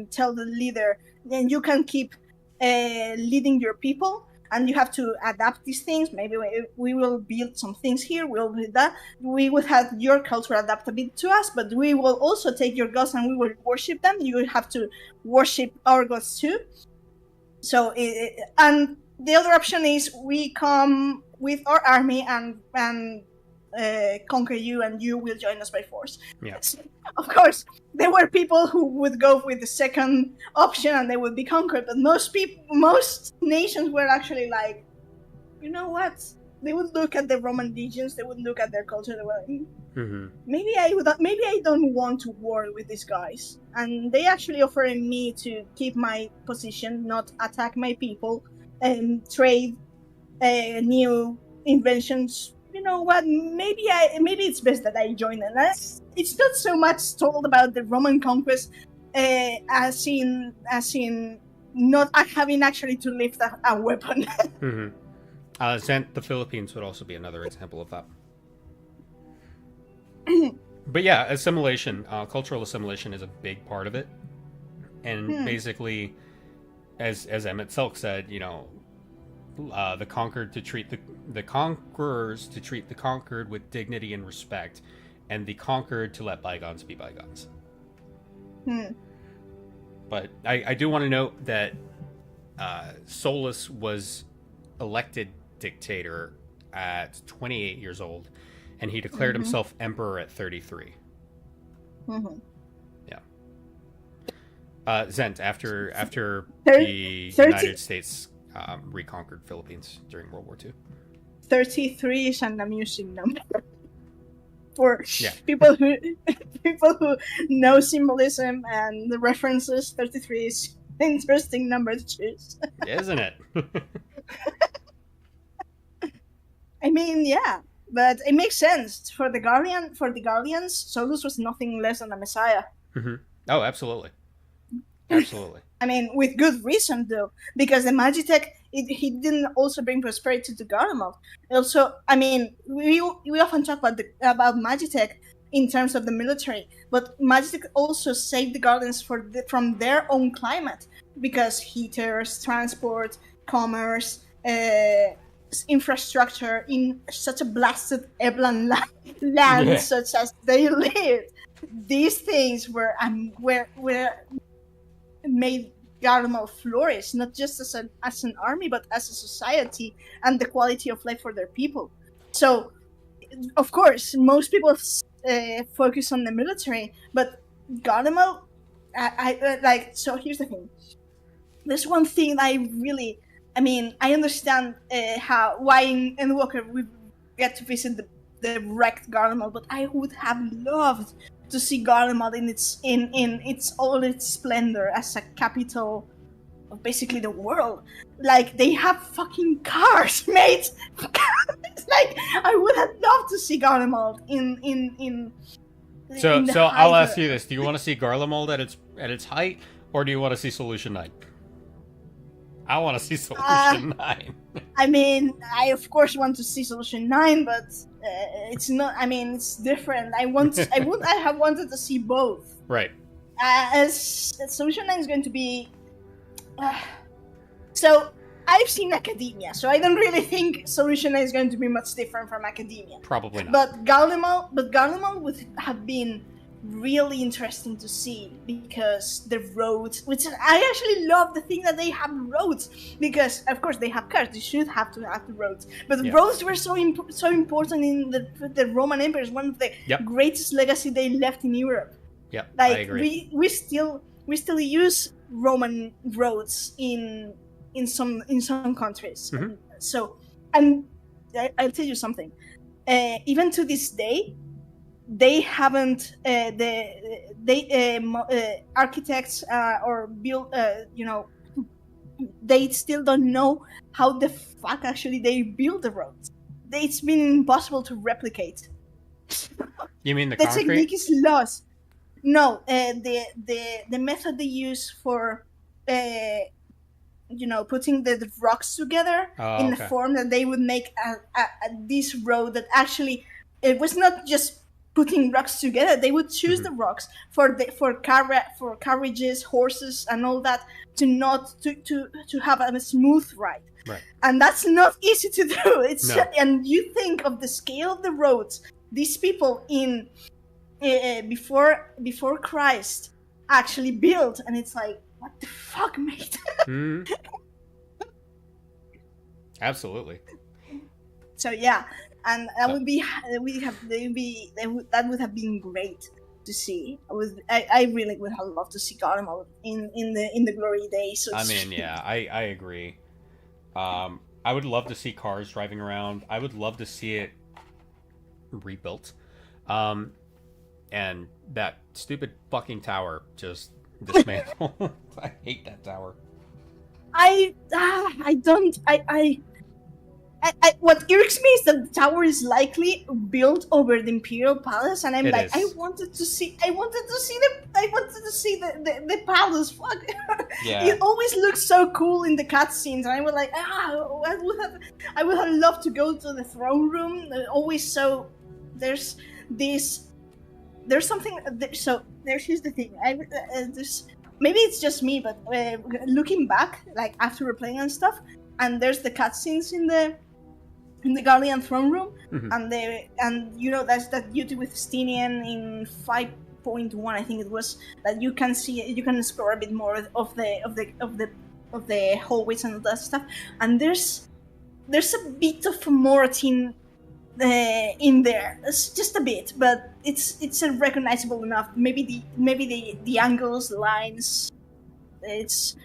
tell the leader, then you can keep leading your people." And you have to adapt these things. Maybe we will build some things here. We'll do that. We will have your culture adapt a bit to us, but we will also take your gods and we will worship them. You will have to worship our gods too. So, and the other option is we come with our army and conquer you, and you will join us by force. Yes. Of course, there were people who would go with the second option and they would be conquered, but most nations were actually like, you know what? They would look at the Roman legions, they would look at their culture, they were like, maybe I don't want to war with these guys. And they actually offered me to keep my position, not attack my people, and trade new inventions. You know what? Maybe it's best that I join them. It's not so much told about the Roman conquest as in not having actually to lift a weapon. The Philippines would also be another example of that. But yeah, assimilation, cultural assimilation is a big part of it, and basically, as Emmett Selk said, the conquered to treat the conquerors to treat the conquered with dignity and respect, and the conquered to let bygones be bygones. But I do want to note that Solus was elected dictator at 28 years old, and he declared himself emperor at 33. Yeah. Zent, after the United States reconquered Philippines during World War II. 33 is an amusing number for people who know symbolism and the references. 33 is an interesting number to choose, isn't it? I mean, yeah, but it makes sense for the Guardians. Solus was nothing less than a messiah. Oh, absolutely. Absolutely. I mean, with good reason, though, because the Magitech, he didn't also bring prosperity to Garlemald. Also, I mean, we often talk about Magitech in terms of the military, but Magitech also saved the Guardians from their own climate, because heaters, transport, commerce, infrastructure in such a blasted Eblan land such as they lived. These things were made Garlemald flourish, not just as an army, but as a society, and the quality of life for their people. So, of course, most people focus on the military, but Garlemald, I like. So here's the thing. There's one thing I understand why in Endwalker we get to visit the wrecked Garlemald, but I would have loved to see Garlemald in its all its splendor as a capital basically the world. Like they have fucking cars, mate. It's like I would have loved to see Garlemald in So the I'll height ask you this: do you want to see Garlemald at its height, or do you want to see Solution 9? I want to see Solution 9. I mean, I of course want to see Solution 9, but it's not. I mean, it's different. I have wanted to see both. Right. As Solution 9 is going to be. So I've seen Academia, so I don't really think Solution 9 is going to be much different from Academia. Probably not. But Garlemald would have been really interesting to see because the roads, which I actually love the thing that they have roads, because of course they have cars, they should have to have the roads, but the roads were so important in the Roman Empire. Is one of the greatest legacy they left in Europe. Yep, like I agree. we still use Roman roads in some countries. Mm-hmm. So, and I'll tell you something. Even to this day, they haven't architects or build they still don't know how the fuck actually they build the roads. It's been impossible to replicate. You mean the The concrete? technique is lost. No, the method they use for putting the rocks together in the form that they would make this road that actually it was not just putting rocks together. They would choose the rocks for carriages, horses, and all that to have a smooth ride. Right. And that's not easy to do. And you think of the scale of the roads these people in before Christ actually built, and it's like, what the fuck, mate? Absolutely. So yeah, and that would have been great to see. I really would have loved to see Garlemald in the glory days. I mean, yeah, I agree. I would love to see cars driving around. I would love to see it rebuilt. And that stupid fucking tower just dismantled. I hate that tower. What irks me is that the tower is likely built over the Imperial Palace, and I wanted to see the palace. Fuck. Yeah. It always looks so cool in the cutscenes, and I was like, I would have loved to go to the throne room. Always so. There's something. So here's the thing. Maybe it's just me, but looking back, like after replaying and stuff, and there's the cutscenes in the Garlean throne room, and that's that duty with Stinian in 5.1, I think it was, that you can explore a bit more of the hallways and that stuff, and there's a bit of Moratin in there. It's just a bit, but it's recognizable enough. Maybe the angles, the lines, it's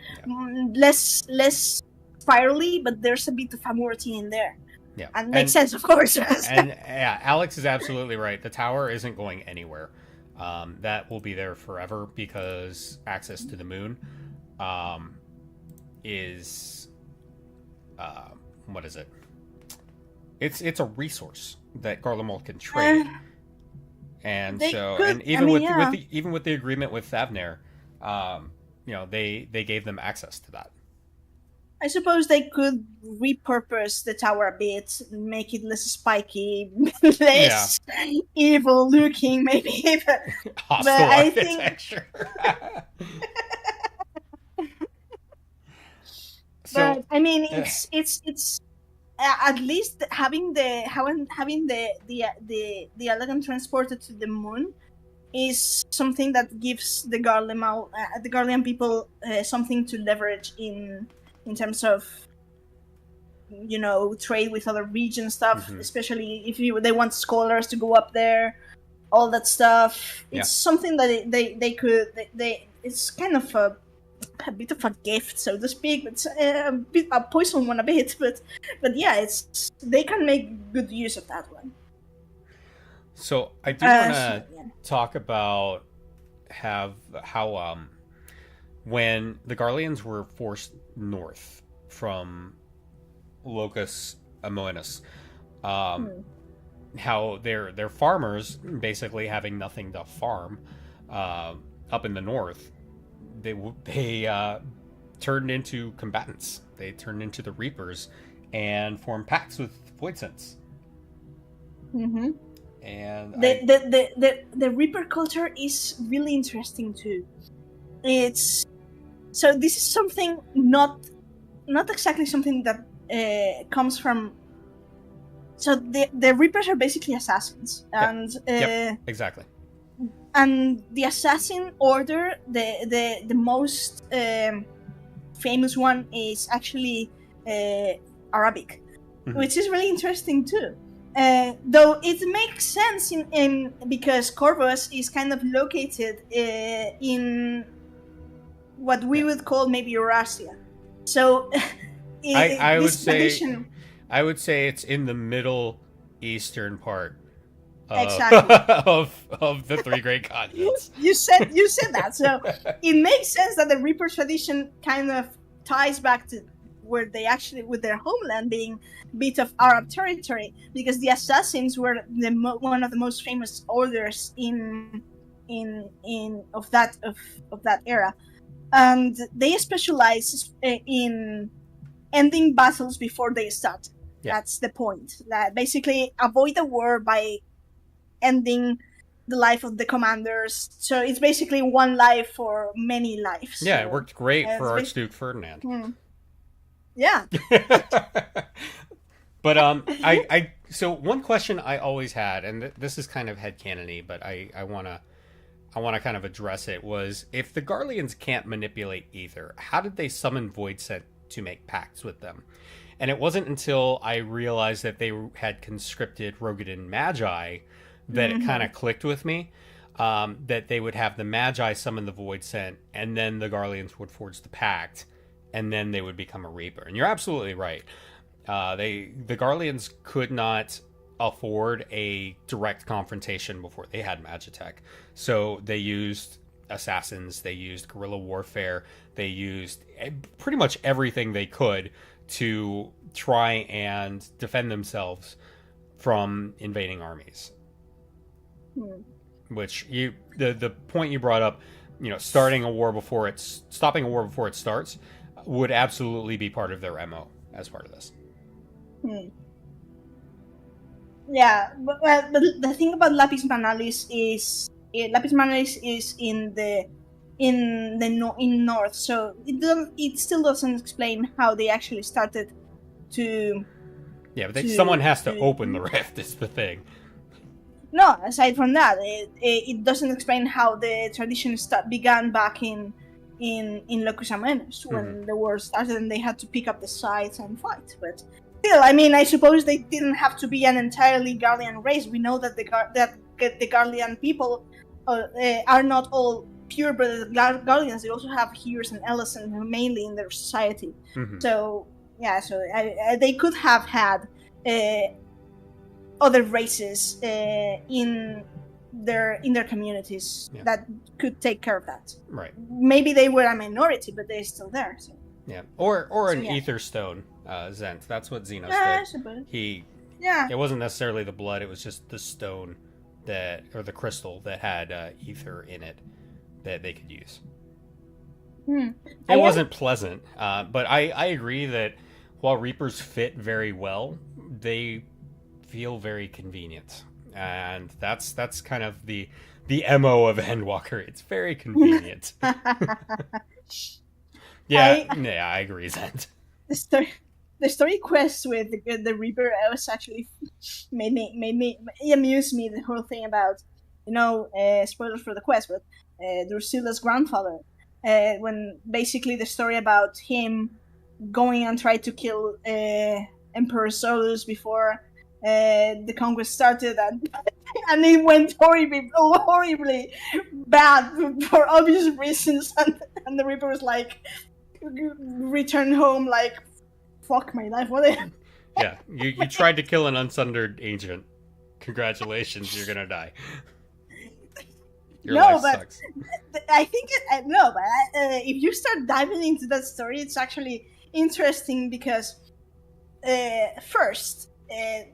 less spirally, but there's a bit of Moratin in there. Yeah, and makes sense, of course. And yeah, Alex is absolutely right. The tower isn't going anywhere. That will be there forever because access to the moon is what is it? It's a resource that Garlemald can trade, and even with the agreement with Thavnair, they gave them access to that. I suppose they could repurpose the tower a bit, make it less spiky, less evil looking, maybe. Hostile architecture. But I mean, it's at least having the elegant transported to the moon is something that gives the Garlean people something to leverage in terms of trade with other region stuff, especially if they want scholars to go up there, all that stuff. It's something that it's kind of a bit of a gift, so to speak. It's a poison one a bit, but yeah, they can make good use of that one. So I do want to talk about how when the Garleans were forced north from Locus Amoenus, how their farmers, basically having nothing to farm up in the north, they turned into combatants. They turned into the Reapers and formed pacts with Voidsents. Mm-hmm. And the Reaper culture is really interesting too. This is something not exactly something that comes from. So the Reapers are basically assassins, and exactly. And the assassin order, the most famous one is actually Arabic, which is really interesting too. Though it makes sense in because Corvus is kind of located in what we would call maybe Eurasia. So I would say it's in the middle eastern part of the three great continents. You said that, so it makes sense that the Reaper tradition kind of ties back to where they actually, with their homeland being a bit of Arab territory, because the assassins were one of the most famous orders in that era, and they specialize in ending battles before they start. That's the point. That basically avoid the war by ending the life of the commanders. So it's basically one life for many lives. Yeah, it worked great for Archduke Ferdinand. Yeah. But I so one question I always had, and this is kind of headcanon-y, but I wanna kind of address it, was if the Garleans can't manipulate ether, how did they summon Voidsent to make pacts with them? And it wasn't until I realized that they had conscripted Rogadin Magi that it kind of clicked with me, that they would have the Magi summon the Voidsent, and then the Garleans would forge the pact, and then they would become a Reaper. And you're absolutely right. The Garleans could not afford a direct confrontation before they had Magitech. So they used assassins, they used guerrilla warfare, they used pretty much everything they could to try and defend themselves from invading armies. Which the point you brought up, stopping a war before it starts, would absolutely be part of their MO as part of this. Yeah, but the thing about Lapis Manalis is in north, so it still doesn't explain how they actually started to. Yeah, but someone has to open the rift. Is the thing. No, aside from that, it doesn't explain how the tradition began back in Locus Amoenus when the war started and they had to pick up the sides and fight. But still, I mean, I suppose they didn't have to be an entirely Garlean race. We know that the Garlean people are not all pure-blooded Garleans. They also have Hears and Ellison mainly in their society. So yeah, they could have had other races in their communities that could take care of that. Right. Maybe they were a minority, but they're still there. So. Yeah. Or an ether stone, Zent. That's what Xenos did. I suppose. It wasn't necessarily the blood, it was just the stone or the crystal that had ether in it that they could use. It wasn't pleasant, but I agree that while Reapers fit very well, they feel very convenient, and that's kind of the MO of Endwalker. It's very convenient. I agree, Zent. The story quest with the Reaper was actually it amused me, the whole thing about spoilers for the quest, but Drusilla's grandfather, when basically the story about him going and try to kill Emperor Solus before the conquest started, and it went horribly bad for obvious reasons, and the Reaper was like, return home like, fuck my life, what? Yeah, you tried to kill an unsundered ancient. Congratulations, you're gonna die. Your No, life but sucks. I think no, but if you start diving into that story, it's actually interesting because first,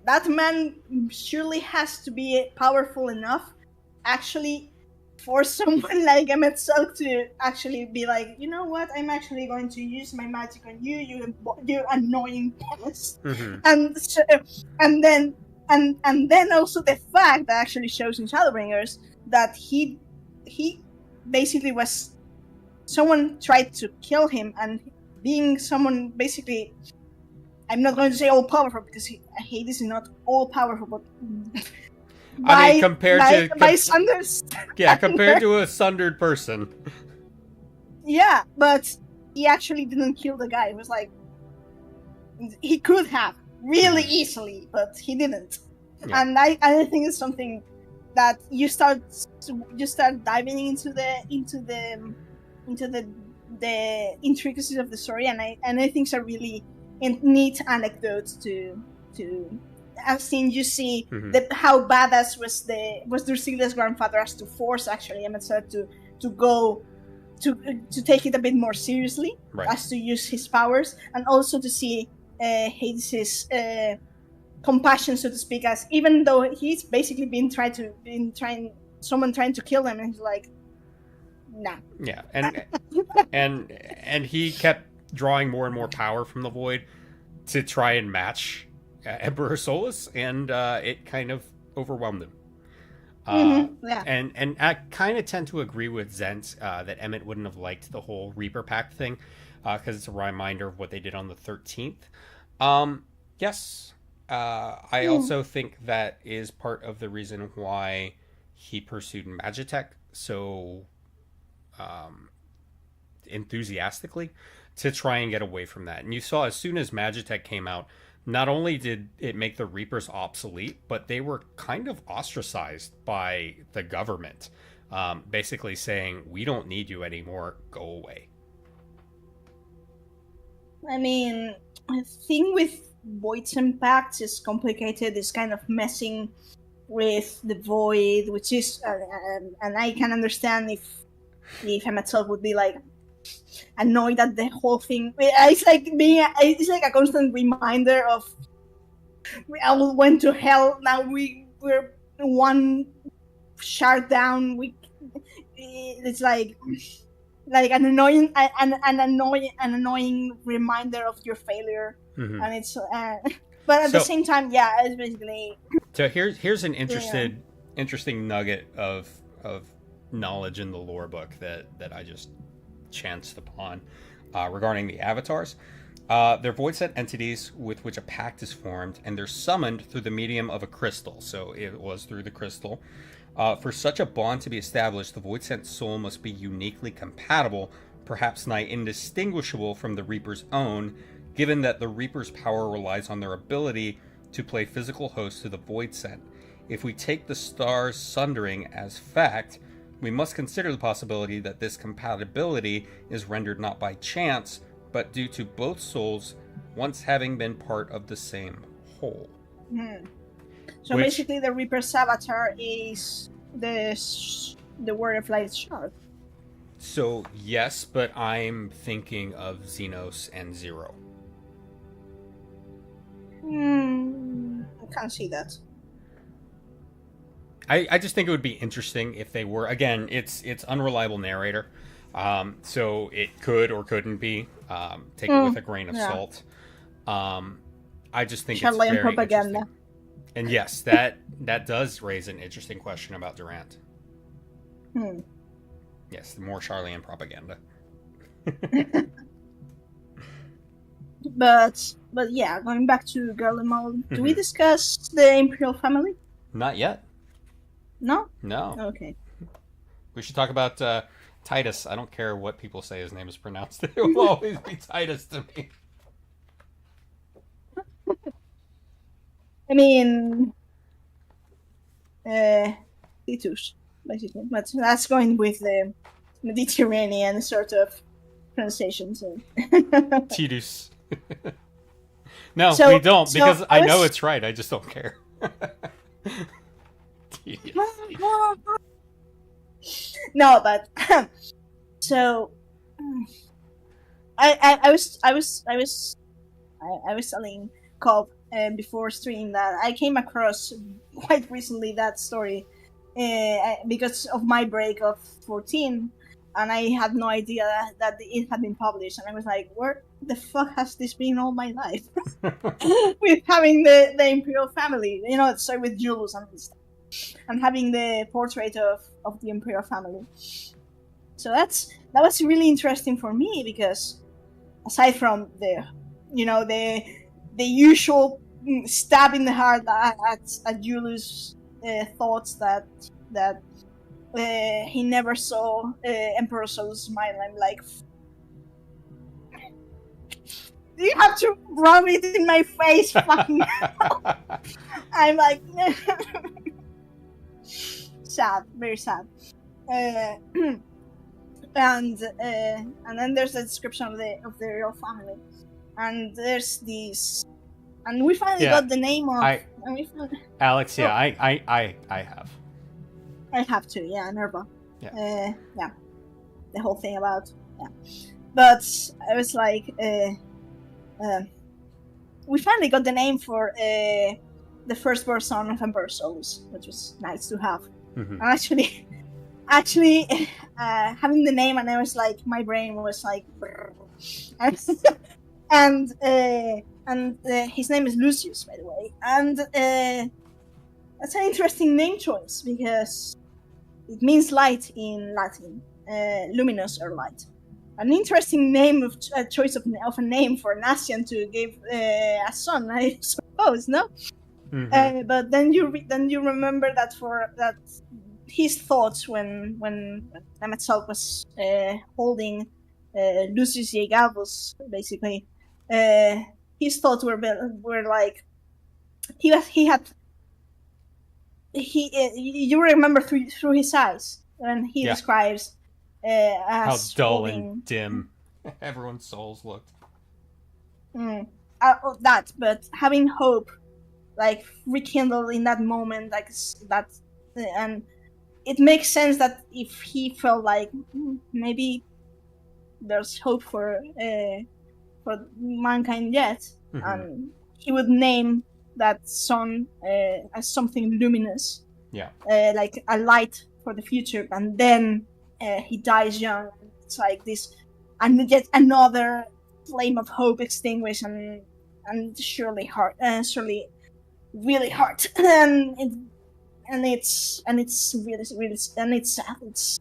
that man surely has to be powerful enough, actually, for someone like Emmett Silk to actually be like, you know what, I'm actually going to use my magic on you, you annoying pest. Hmm. And so, and then and then also the fact that actually shows in Shadowbringers that he basically was someone tried to kill him, and being someone basically, I'm not going to say all powerful because Hades is not all powerful, but I mean, compared to by Sanders, yeah, compared to a sundered person. yeah, but he actually didn't kill the guy. It was like he could have really easily, but he didn't. Yeah. And I think it's something that you start diving into the intricacies of the story, and I think it's a really neat anecdote to I've seen. You see how badass was Drusilla's grandfather as to force actually Emmett to go to take it a bit more seriously, Right. as to use his powers, and also to see Hades' compassion, so to speak, as even though he's basically someone trying to kill him, and he's like, nah. Yeah, and he kept drawing more and more power from the void to try and match Emperor Solus, and it kind of overwhelmed him. Yeah. And I kind of tend to agree with Zent that Emmett wouldn't have liked the whole Reaper Pact thing because it's a reminder of what they did on the 13th. Yes, I also think that is part of the reason why he pursued Magitech so enthusiastically, to try and get away from that. And you saw as soon as Magitech came out, not only did it make the Reapers obsolete, but they were kind of ostracized by the government, basically saying, we don't need you anymore, go away. I mean, the thing with voids and pacts is complicated. It's kind of messing with the void, which is, and I can understand if Emmett Silk would be like annoyed at the whole thing. It's like a constant reminder of we all went to hell. Now we're one shard down. It's like an annoying reminder of your failure, and it's but at the same time, yeah, it's basically. So here's an interesting nugget of knowledge in the lore book that I just chanced upon regarding the avatars. They're void set entities with which a pact is formed, and they're summoned through the medium of a crystal. So it was through the crystal. For such a bond to be established, the void sent soul must be uniquely compatible, perhaps nigh indistinguishable from the Reaper's own, given that the Reaper's power relies on their ability to play physical host to the void sent. If we take the stars sundering as fact, we must consider the possibility that this compatibility is rendered not by chance, but due to both souls once having been part of the same whole. So basically, the Reaper's avatar is the Word of Light shard. So yes, but I'm thinking of Xenos and Zero. I can't see that. I just think it would be interesting if they were. Again, it's unreliable narrator, so it could or couldn't be. Take it with a grain of salt. I just think it's very propaganda. Interesting. And yes, that does raise an interesting question about Durant. Yes, the more Charlian propaganda. But yeah, going back to Garlemald, do we discuss the Imperial family? Not yet. No? No. Okay. We should talk about Titus. I don't care what people say his name is pronounced. It will always be Titus to me. I mean, Titus, basically. But that's going with the Mediterranean sort of pronunciation. So. Titus. No, we don't, because I know it's right. I just don't care. No, but so I was telling Cobb before stream that I came across quite recently that story because of my break of 14, and I had no idea that it had been published, and I was like, where the fuck has this been all my life? With having the imperial family, you know, so with Jules and stuff, and having the portrait of the imperial family. So that was really interesting for me because aside from the, you know, the usual stab in the heart at Julius' thoughts that he never saw Emperor Sol's smile. I'm like, do you have to rub it in my face? Fucking I'm like, sad, very sad. And then there's a description of the royal family, and there's these, and we finally got the name of. Alex, yeah, I have. I have to, yeah, Nerva. Yeah. Yeah, the whole thing about, yeah. But I was like, we finally got the name for the firstborn son of Emperor Solus, which was nice to have. Mm-hmm. And actually, having the name, and I was like, my brain was like, and his name is Lucius, by the way, and that's an interesting name choice because it means light in Latin, luminous or light. An interesting name of choice of a name for an Asian to give a son, I suppose, no? Mm-hmm. But then you remember that that his thoughts when Emet was holding Lucius Iegavus, basically, his thoughts were like you remember through his eyes when he describes how as dull holding, and dim everyone's souls looked. That, but having hope, like rekindled in that moment, like that, and it makes sense that if he felt like maybe there's hope for mankind yet, and he would name that son as something luminous, like a light for the future, and then he dies young. It's like this, and yet another flame of hope extinguished, and surely really hard, and it's really and it's sad. It's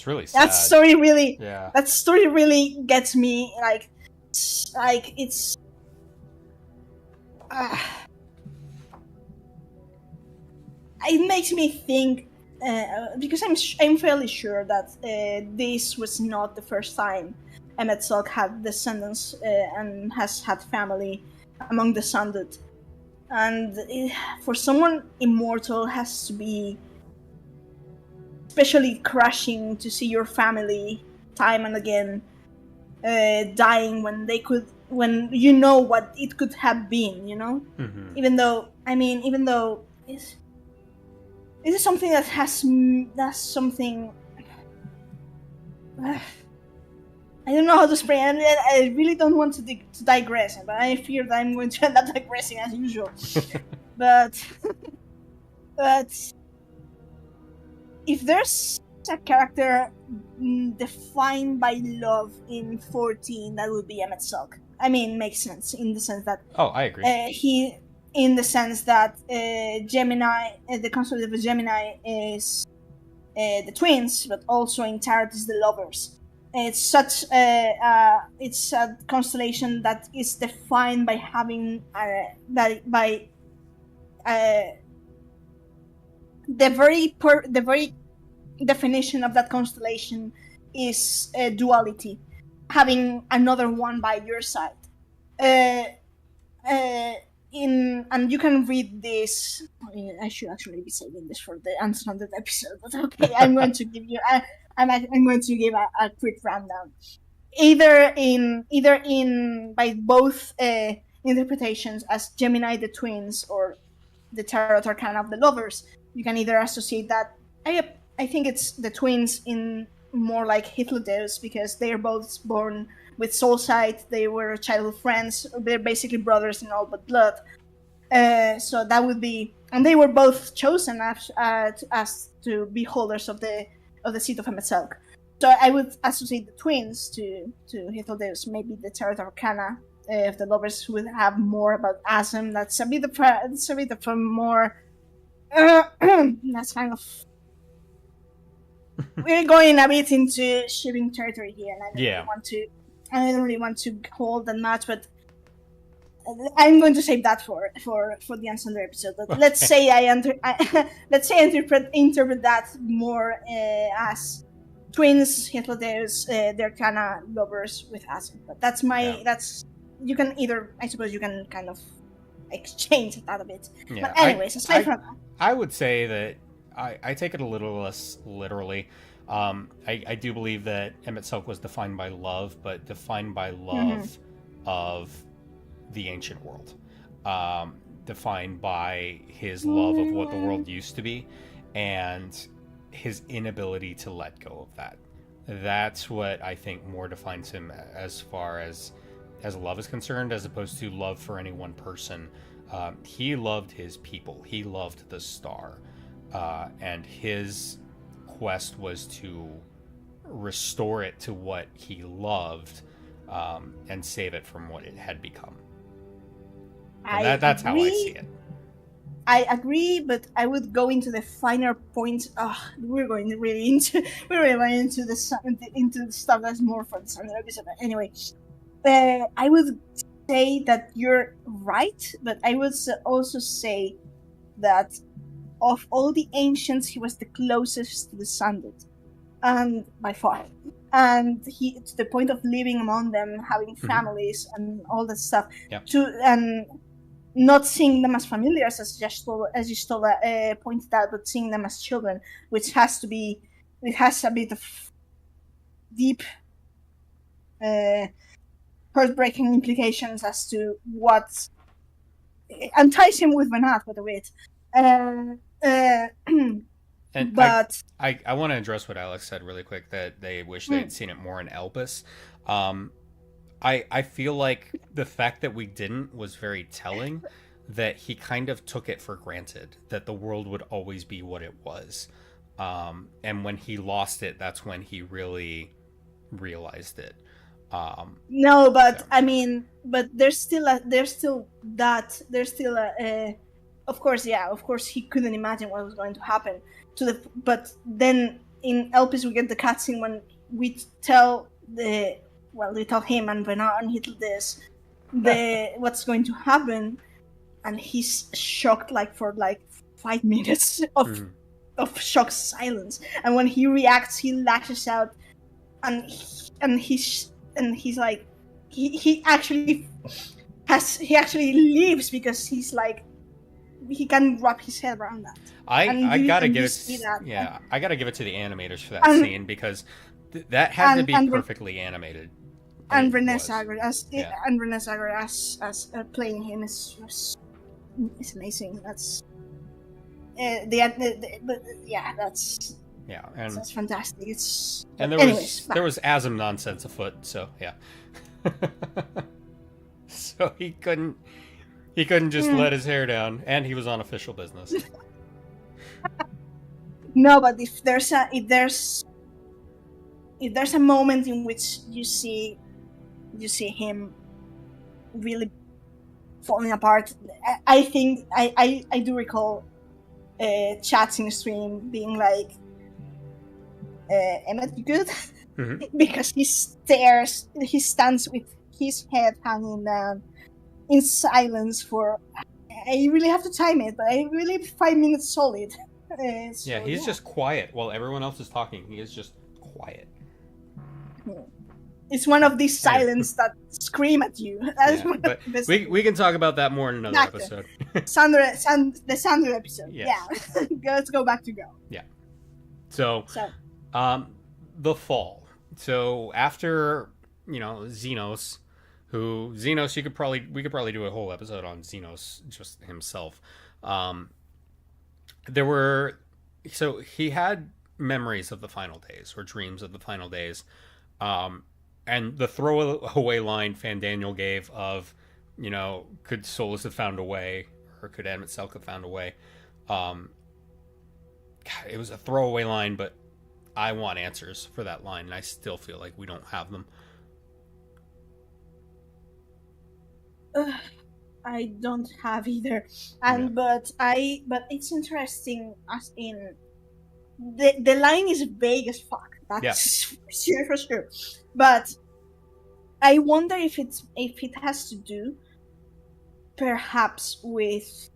really sad. That story really gets me. Like it's. It makes me think because I'm fairly sure that this was not the first time Emet had descendants and has had family among the Sunded, and for someone immortal has to be especially crushing to see your family time and again dying when you know what it could have been, you know. Even though this is something that's something I don't know how to explain. I really don't want to digress, but I fear that I'm going to end up digressing as usual. but if there's a character defined by love in 14, that would be Emet. I mean, makes sense in the sense that I agree. In the sense that Gemini, the concept of a Gemini is the twins, but also in Tarot is the lovers. It's such it's a constellation that is defined by having the very definition of that constellation is duality, having another one by your side. And you can read this. I should actually be saving this for the Unsunded episode, but okay, I'm going to give you. I'm going to give a quick rundown. Either by both interpretations as Gemini the twins or the Tarot Arcana of the lovers. you can either associate that. I think it's the twins in more like Hitler Deus, because they are both born with soul sight. They were childhood friends. They're basically brothers in all but blood. So that would be, and they were both chosen as to be holders of the seat of Emetzelk. So I would associate the twins to Hitheldeus, maybe the Tarot Arcana. If the lovers would have more about Asm, that's a bit of a more. That's kind of. We're going a bit into shipping territory here, and I don't really want to hold that much, but I'm going to save that for the Unsunder episode. But let's say let's say I interpret that more as twins, Hitheldeus, they're kind of lovers with Asm. But that's you can either, I suppose you can kind of exchange that a bit. Yeah, but anyways, aside from that, I would say that I take it a little less literally. I do believe that Emetzelk was defined by love, but defined by love of the ancient world. Defined by his love of what the world used to be, and his inability to let go of that. That's what I think more defines him as far as love is concerned, as opposed to love for any one person. He loved his people. He loved the star. And his quest was to restore it to what he loved, and save it from what it had become. That's how I see it. I agree, but I would go into the finer points. We're going really into the stuff that's more for the Sunday episode. But anyway, I would say that you're right, but I would also say that of all the ancients, he was the closest to the Sunded, and by far. And he, to the point of living among them, having families and all that stuff, and not seeing them as familiars, as Jistola pointed out, but seeing them as children, which has a bit of deep, heartbreaking implications as to what, and ties him with Venat with a bit. But I want to address what Alex said really quick, that they wish they had seen it more in Elpis. I feel like the fact that we didn't was very telling, that he kind of took it for granted that the world would always be what it was. And when he lost it, that's when he really realized it. No, but I mean, but there's still of course he couldn't imagine what was going to happen but then in Elpis we get the cutscene when we tell him and Venat and Hitler what's going to happen, and he's shocked for 5 minutes of shocked silence, and when he reacts he lashes out, and he's like he actually leaves because he's like, he can wrap his head around that. I gotta give it to the animators for that scene, because that had to be perfectly animated. And Renee Sager as playing him is amazing. That's that's fantastic. And there was Asm nonsense afoot, so yeah. So he couldn't just let his hair down, and he was on official business. No, but if there's a moment in which you see him really falling apart, I think I do recall chats in the stream being like, Emmett, you good? Mm-hmm. Because he stands with his head hanging down in silence for, I really have to time it, but I really 5 minutes solid. He's just quiet while everyone else is talking. He is just quiet. It's one of these silence that scream at you. But we can talk about that more in another episode. The Sandra episode. Yes. Yeah. Let's go back to Go. Yeah. So the fall. So after, Xenos, we could probably do a whole episode on Xenos just himself. there were, so he had memories of the final days or dreams of the final days. And the throwaway line Fandaniel gave of, could Solus have found a way, or could Emet-Selch have found a way? God, it was a throwaway line, but I want answers for that line, and I still feel like we don't have them. I don't have either, and but it's interesting as in the line is vague as fuck. That's for sure. But I wonder if it has to do, perhaps, with.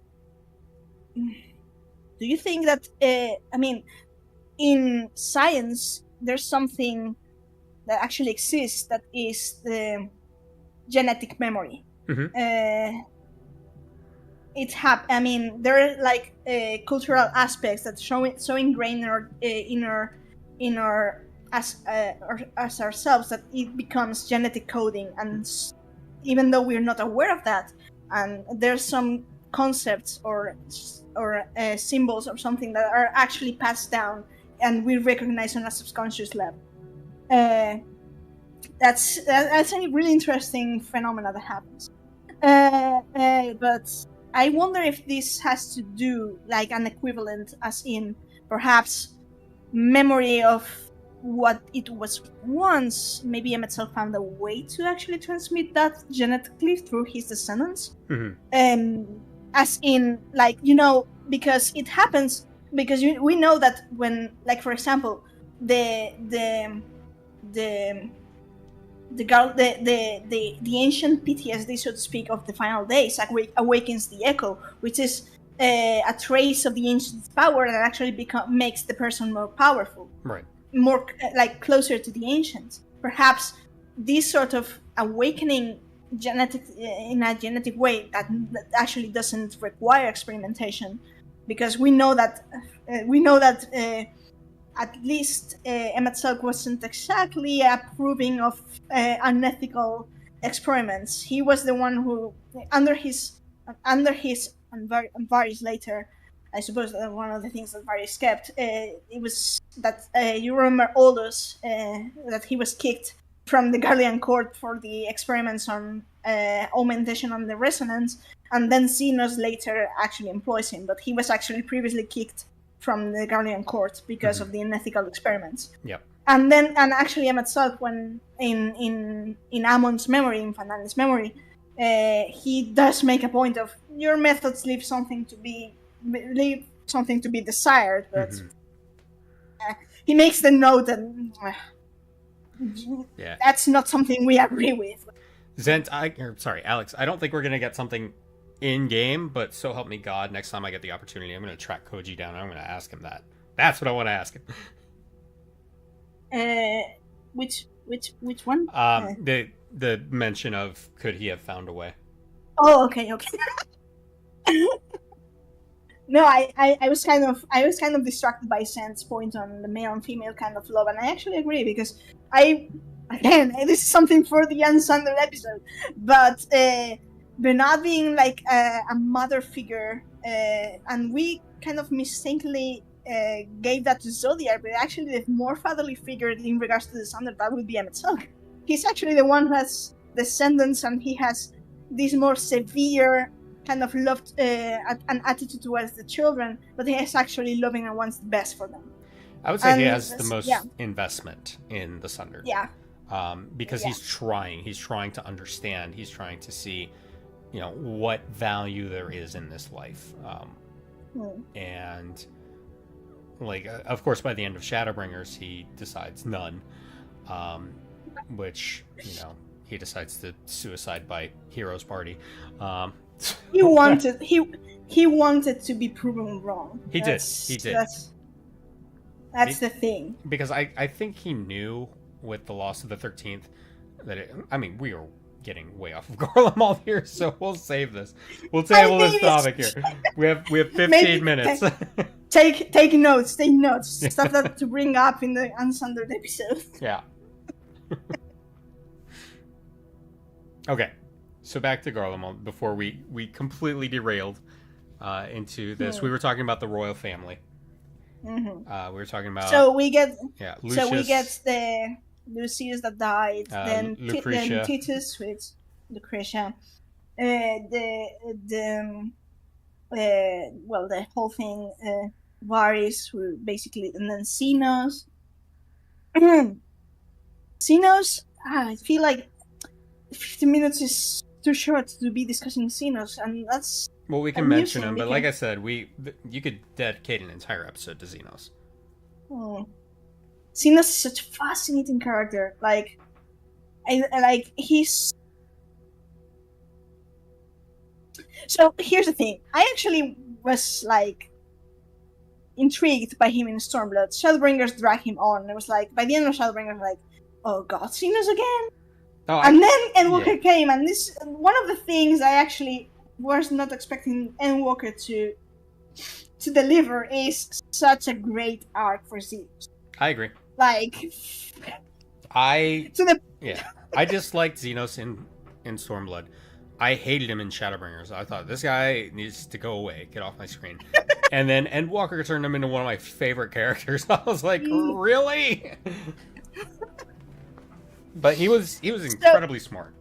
Do you think that in science there's something that actually exists that is the genetic memory? Mm-hmm. There are like cultural aspects that so ingrained in our as ourselves that it becomes genetic coding, and even though we're not aware of that, and there's some concepts or symbols or something that are actually passed down and we recognize on a subconscious level. That's a really interesting phenomena that happens. But I wonder if this has to do like an equivalent, as in perhaps memory of what it was once. Maybe Emet-Selch found a way to actually transmit that genetically through his descendants. Mm-hmm. As in, because it happens, because we know that when, like, for example, the ancient PTSD, so to speak, of the final days awakens the echo, which is a trace of the ancient's power that actually makes the person more powerful, right? More closer to the ancients. Perhaps this sort of awakening in a genetic way that actually doesn't require experimentation, because we know that at least Emet-Selch wasn't exactly approving of unethical experiments. He was the one who, under his and Varys later, I suppose that one of the things that Varys kept, it was that you remember Aldous, that he was kicked from the Garlean court for the experiments on augmentation on the resonance, and then Xenos later actually employs him, but he was actually previously kicked from the Garlean court because of the unethical experiments. Yep. And actually Emet-Selch, when in Ammon's memory, in Fandaniel's memory, he does make a point of your methods leave something to be desired, but he makes the note that that's not something we agree with. Zent, Alex, I don't think we're gonna get something in game, but so help me God, next time I get the opportunity, I'm gonna track Koji down and I'm gonna ask him that. That's what I want to ask him. Which one? The mention of could he have found a way? Oh, okay. No, I was kind of distracted by Zent's point on the male and female kind of love, and I actually agree, because this is something for the Unsundered episode, but Bernard being like a mother figure, and we kind of mistakenly gave that to Zodiac, but actually the more fatherly figure in regards to the Sundered, that would be Emet-Selch. He's actually the one who has descendants, and he has this more severe kind of loved an attitude towards the children, but he is actually loving and wants the best for them. I would say he has the most investment in the Sundered. Yeah. Because he's trying to understand, he's trying to see, what value there is in this life. And of course, by the end of Shadowbringers, he decides none, which, he decides to suicide by Hero's Party. He wanted to be proven wrong. He did. That's the thing. Because I think he knew with the loss of the 13th that we are getting way off of Garlemald here, so we'll save this. We'll table this topic here. We have 15 minutes. Take notes. Stuff that to bring up in the Unsundered episode. Yeah. Okay. So back to Garlemald before we completely derailed. into this. We were talking about the royal family. Mm-hmm. We were talking about So we get Lucius, so we get the Lucius that died, then Lucretia. Titus with Lucretia, the well, the whole thing, Varys, who basically, and then Xenos. Xenos, I feel like 15 minutes is too short to be discussing Xenos, and that's well, we can mention him, but like I said, you could dedicate an entire episode to Xenos. Xenos is such a fascinating character. Like, he's. So here's the thing. I actually was like intrigued by him in Stormblood. Shadowbringers drag him on. It was like by the end of Shadowbringers, I was like, oh god, Xenos again. And then Endwalker came, and this one of the things I actually was not expecting Endwalker to deliver is such a great arc for Xenos. I agree. Like, I just liked Xenos in Stormblood. I hated him in Shadowbringers. I thought, this guy needs to go away, get off my screen. And then Endwalker turned him into one of my favorite characters. I was like, really? But he was incredibly smart.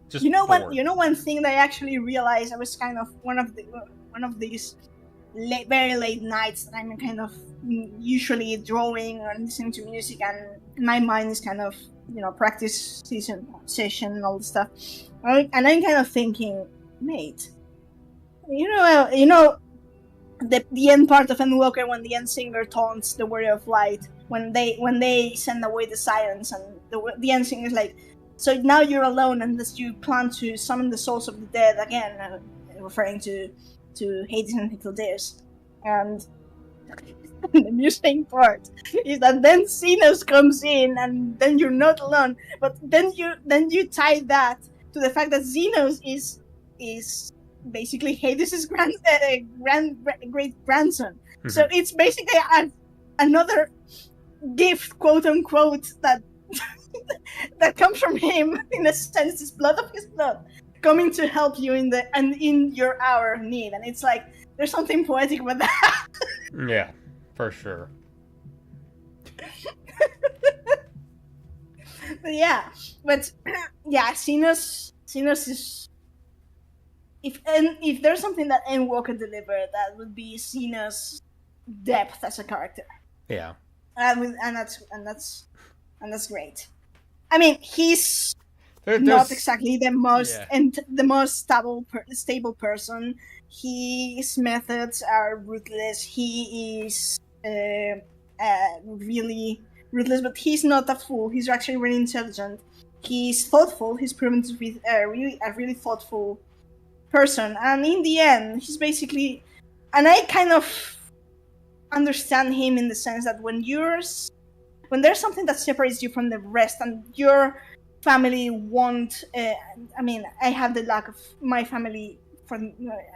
Just one thing that I actually realized, I was kind of one of these very late nights that I'm kind of usually drawing or listening to music, and my mind is kind of practice session and all this stuff, and I'm kind of thinking, mate, the end part of Endwalker, when the end singer taunts the Warrior of Light, when they send away the Sirens, and the end singer is like, so now you're alone unless you plan to summon the souls of the dead again, referring to Hades and Hyclodeirs. And the amusing part is that then Xenos comes in, and then you're not alone. But then you tie that to the fact that Xenos is basically Hades' great grandson. Mm-hmm. So it's basically another gift, quote unquote, that that comes from him. In a sense, it's blood of his blood coming to help you in your hour of need, and it's like there's something poetic about that. Yeah, for sure. but Xenos is, if there's something that Endwalker delivered, that would be Xenos' depth as a character. Yeah, and that's great. I mean, he's not exactly the most the most stable person. His methods are ruthless. He is really ruthless, but he's not a fool. He's actually really intelligent. He's thoughtful. He's proven to be a really thoughtful person. And in the end, he's basically, and I kind of understand him in the sense that when there's something that separates you from the rest, and your family won't, I have the lack of my family for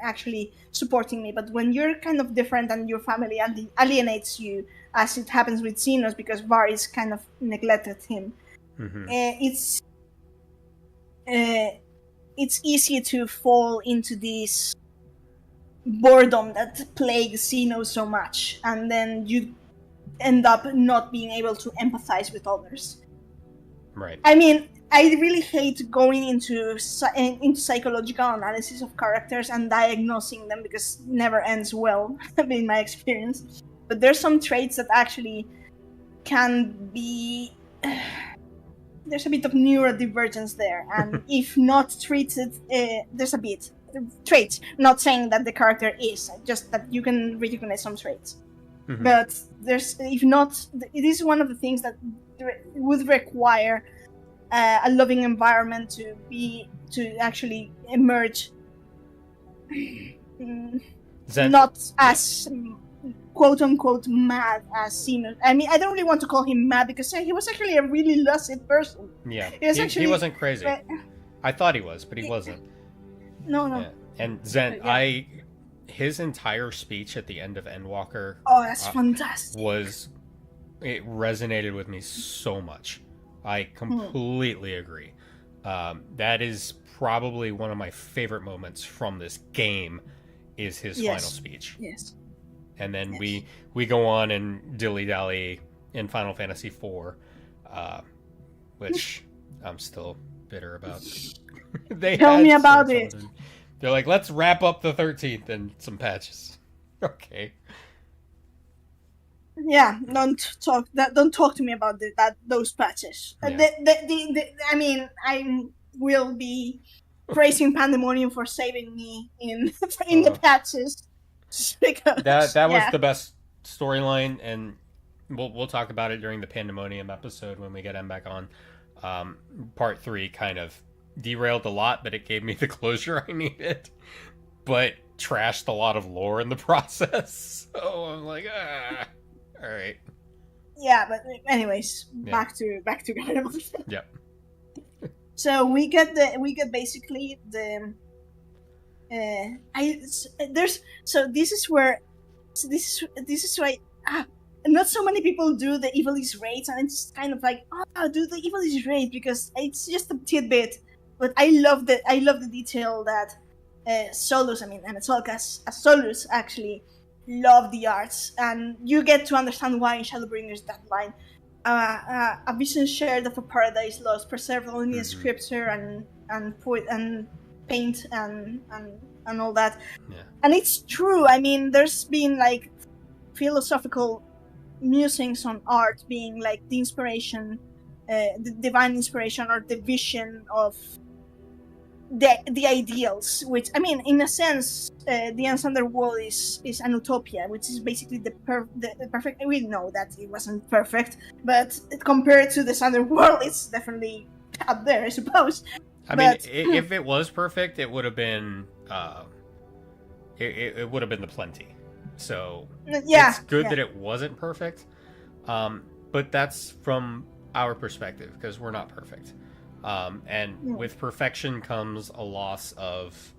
actually supporting me, but when you're kind of different and your family alienates you, as it happens with Xenos because Varys kind of neglected him, mm-hmm. It's easy to fall into this boredom that plagues Xenos so much, and then you end up not being able to empathize with others. Right. I mean, I really hate going into psychological analysis of characters and diagnosing them, because it never ends well, in my experience. But there's some traits that actually can be... there's a bit of neurodivergence there, and if not treated, there's a bit. Traits, not saying that the character is, just that you can recognize some traits. Mm-hmm. But it is one of the things that would require a loving environment to actually emerge, not as quote unquote mad as Xenos. I mean, I don't really want to call him mad, because he was actually a really lucid person. Yeah, he wasn't crazy. I thought he was, but he wasn't. No. Yeah. And Zen, his entire speech at the end of Endwalker. Oh, that's fantastic. It resonated with me so much. I completely agree. That is probably one of my favorite moments from this game, is his Yes. final speech. Yes. And then Yes. we go on and dilly-dally in Final Fantasy IV, which I'm still bitter about. They Tell had me so about much it. fun. They're like, let's wrap up the 13th and some patches. Okay. Yeah, don't talk to me about those patches. Yeah. I mean, I will be praising Pandemonium for saving me in the patches, because That was yeah. the best storyline, and we'll talk about it during the Pandemonium episode when we get him back on. Part 3 kind of derailed a lot, but it gave me the closure I needed, but trashed a lot of lore in the process. So I'm like, all right. Yeah, but anyways, Yeah. back to Garlemald. Yep. So we get basically the this is why not so many people do the evil is raids, and it's kind of like, oh, do the evil is raid, because it's just a tidbit, but I love the detail that Solus, I mean, and it's all as Solus actually love the arts, and you get to understand why in Shadowbringers that line, a vision shared of a paradise lost, preserved only in scripture and poet and paint and all that. Yeah. And it's true. I mean, there's been like philosophical musings on art being like the inspiration, the divine inspiration, or the vision of the ideals, which, I mean, in a sense, the Ensander World is an utopia, which is basically the perfect. We know that it wasn't perfect, but compared to the Ensander World, it's definitely up there, I suppose. I mean, if it was perfect, it would have been it would have been the plenty. So yeah, it's good that it wasn't perfect, but that's from our perspective, because we're not perfect. And with perfection comes a loss of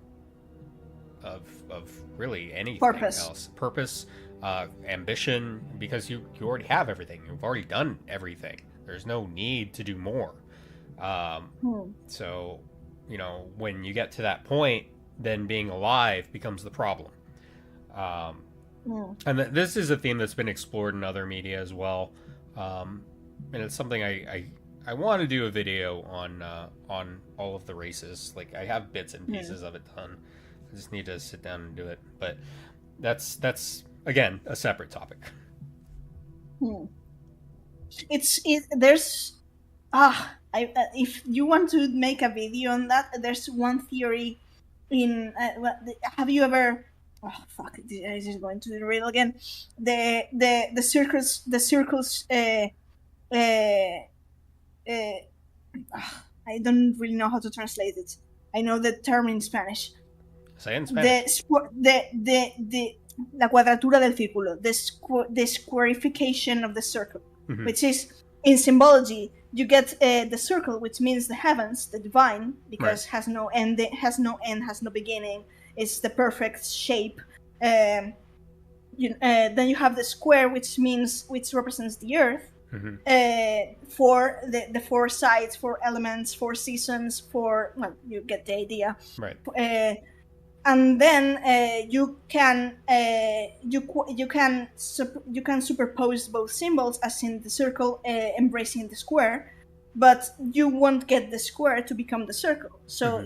really anything else. Purpose, ambition, because you already have everything. You've already done everything. There's no need to do more. So, you know, when you get to that point, then being alive becomes the problem. And this is a theme that's been explored in other media as well. And it's something I want to do a video on all of the races. Like, I have bits and pieces of it done. I just need to sit down and do it. But that's again a separate topic. There's if you want to make a video on that, there's one theory in have you ever this is going to derail again, the circles I don't really know how to translate it. I know the term in Spanish. Say it in Spanish. La cuadratura del círculo, the squarification of the circle, which is, in symbology, you get the circle, which means the heavens, the divine, because has no end, has no beginning. It's the perfect shape. Then you have the square, which represents the earth. For the 4 sides, 4 elements, 4 seasons, you get the idea. Right. And then you can superpose both symbols, as in the circle embracing the square, but you won't get the square to become the circle. So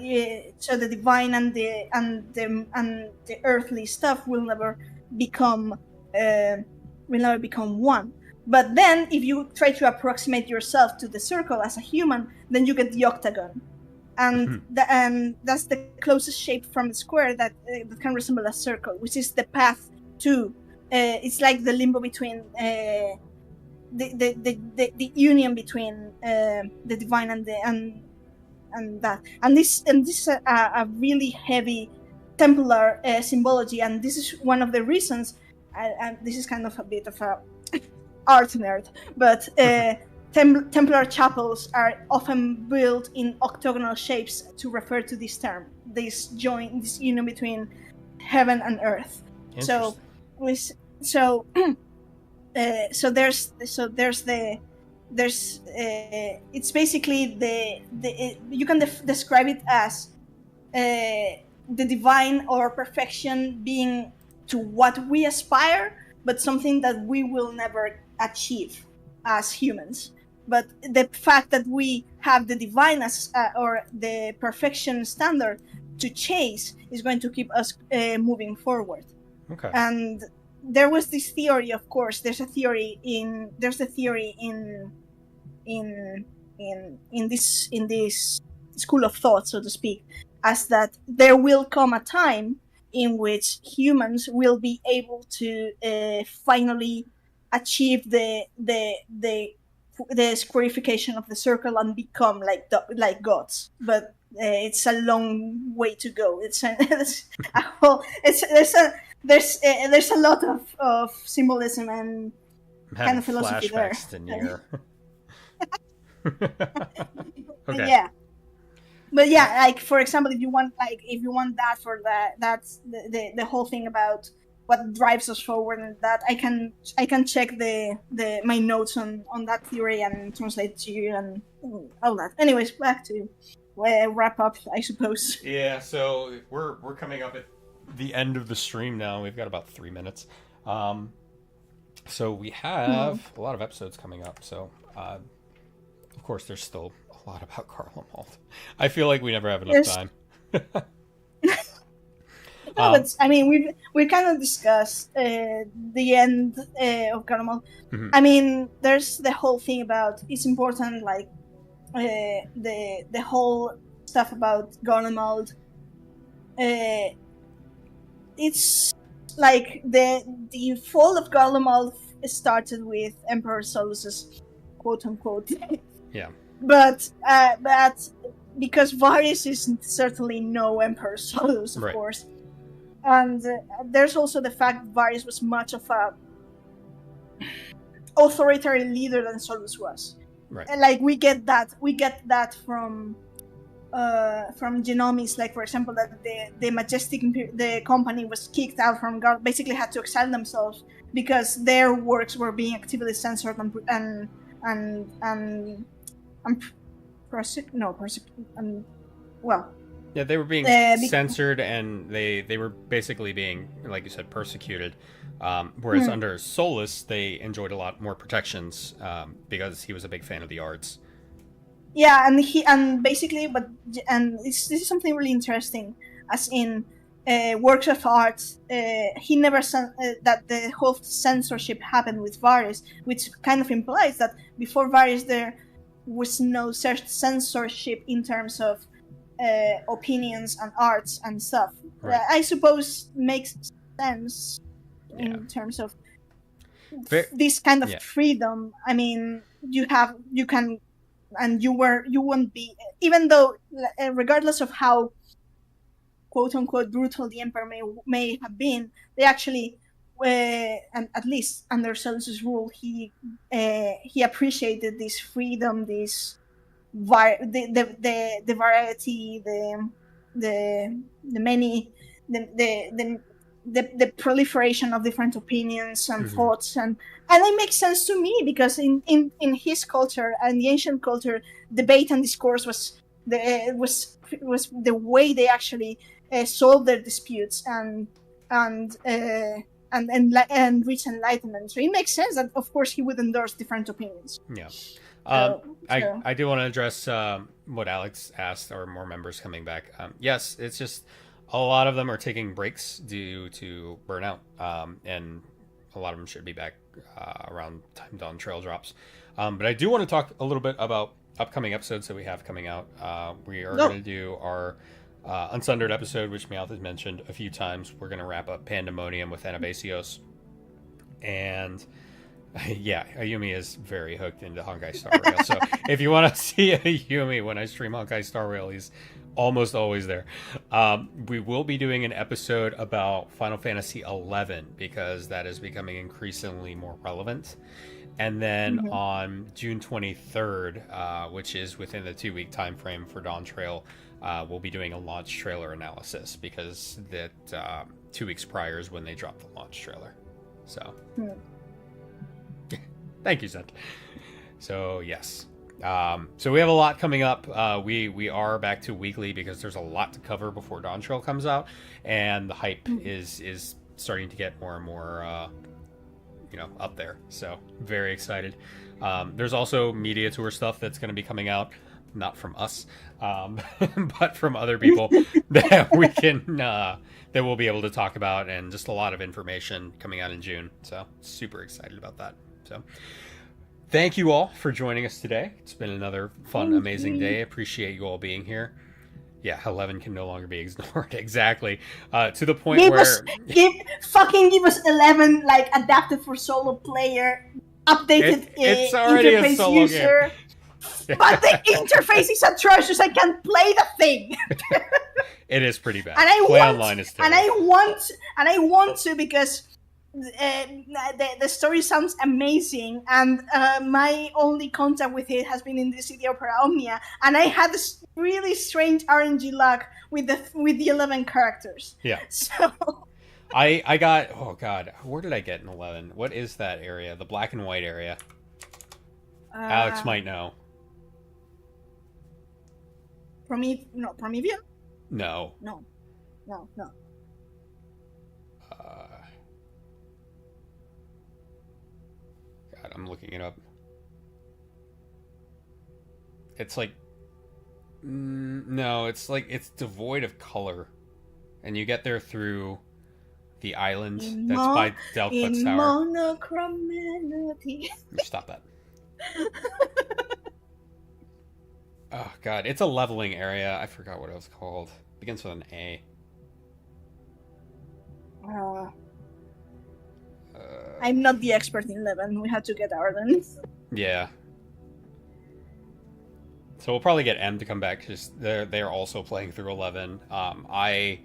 so the divine and the earthly stuff will never become one. But then, if you try to approximate yourself to the circle as a human, then you get the octagon, and that's the closest shape from the square that can resemble a circle, which is the path to. It's like the limbo between the union between the divine and that. And this is a really heavy Templar symbology, and this is one of the reasons. And this is kind of a bit of a art nerd, but Templar chapels are often built in octagonal shapes to refer to this term, this union between heaven and earth. So there's it's basically you can describe it as the divine or perfection being to what we aspire, but something that we will never achieve as humans. But the fact that we have the divine as or the perfection standard to chase is going to keep us moving forward. Okay. And there was this theory, of course. There's a theory in this school of thought, so to speak, as that there will come a time in which humans will be able to finally achieve the squarification of the circle and become like gods. But it's a long way to go. There's a lot of symbolism and I'm kind having of philosophy there. flashbacks to Nier. But Okay. yeah. But yeah, like for example, if you want that for that's the whole thing about what drives us forward, and that I can check my notes on that theory and translate to you and all that. Anyways, back to wrap up, I suppose. Yeah, so we're coming up at the end of the stream now. We've got about 3 minutes. So we have a lot of episodes coming up. So of course, there's still a lot about Garlemald. I feel like we never have enough time. No, but I mean, we kind of discussed the end of Garlemald. Mhm. I mean, there's the whole thing about it's important, like the whole stuff about Garlemald. It's like the fall of Garlemald started with Emperor Solus's quote unquote. Yeah. But because Varys is certainly no Emperor Solus, of Right. course. And there's also the fact Varys was much of a authoritarian leader than Solus was. Right. And, like we get that from Genomis, like for example that the Majestic the company was kicked out from God, basically had to exile themselves because their works were being actively censored Yeah, they were being be- censored, and they were basically being, like you said, persecuted. Whereas under Solus, they enjoyed a lot more protections because he was a big fan of the arts. Yeah, and this is something really interesting, as in works of art. He never that the whole censorship happened with Varys, which kind of implies that before Varys there was no censorship in terms of opinions and arts and stuff. Right. I suppose makes sense in terms of this kind of freedom. I mean, you can. And you won't be, even though, regardless of how quote unquote brutal the emperor may have been, they actually, and at least under Solus's rule, he appreciated this freedom, this the variety, the many the proliferation of different opinions and thoughts, and it makes sense to me because in his culture and the ancient culture, debate and discourse was the way they actually solved their disputes and reach enlightenment. So it makes sense that of course he would endorse different opinions. Yeah. I do want to address what Alex asked, or more members coming back. Yes, it's just a lot of them are taking breaks due to burnout, and a lot of them should be back around time Dawn Trail drops. But I do want to talk a little bit about upcoming episodes that we have coming out. We are going to do our Unsundered episode, which Meowth has mentioned a few times. We're going to wrap up Pandemonium with Anabasios. And yeah, Ayumi is very hooked into Honkai Star Rail. So if you want to see Ayumi when I stream Honkai Star Rail, he's almost always there. We will be doing an episode about Final Fantasy XI because that is becoming increasingly more relevant. And then on June 23rd, which is within the 2-week time frame for Dawn Trail, we'll be doing a launch trailer analysis because that 2 weeks prior is when they dropped the launch trailer. So, thank you, Zent. So, yes. So we have a lot coming up. We are back to weekly because there's a lot to cover before Dawn Trail comes out, and the hype is starting to get more and more up there. So very excited. There's also media tour stuff that's going to be coming out, not from us, but from other people that we can that we'll be able to talk about, and just a lot of information coming out in June. So super excited about that. So thank you all for joining us today. It's been another fun, amazing day. Appreciate you all being here. Yeah, 11 can no longer be ignored. Exactly. To the point give us 11 like adapted for solo player, updated it's already interface a solo user. game. But the interface is atrocious. I can't play the thing. It is pretty bad. And online is terrible. And I want to because the story sounds amazing, and my only contact with it has been in the City Opera Omnia, and I had this really strange RNG luck with the 11 characters. Yeah. So I got, oh god, where did I get in 11? What is that area? The black and white area. Alex might know. Promivia? No. No. God, I'm looking it up. It's like, no, it's like, it's devoid of color. And you get there through the island that's by Delphi's Tower. Monochromality. Stop that. Oh god, it's a leveling area. I forgot what it was called. Begins with an A. I'm not the expert in 11. We had to get Arden. Yeah. So we'll probably get M to come back because they're also playing through 11. I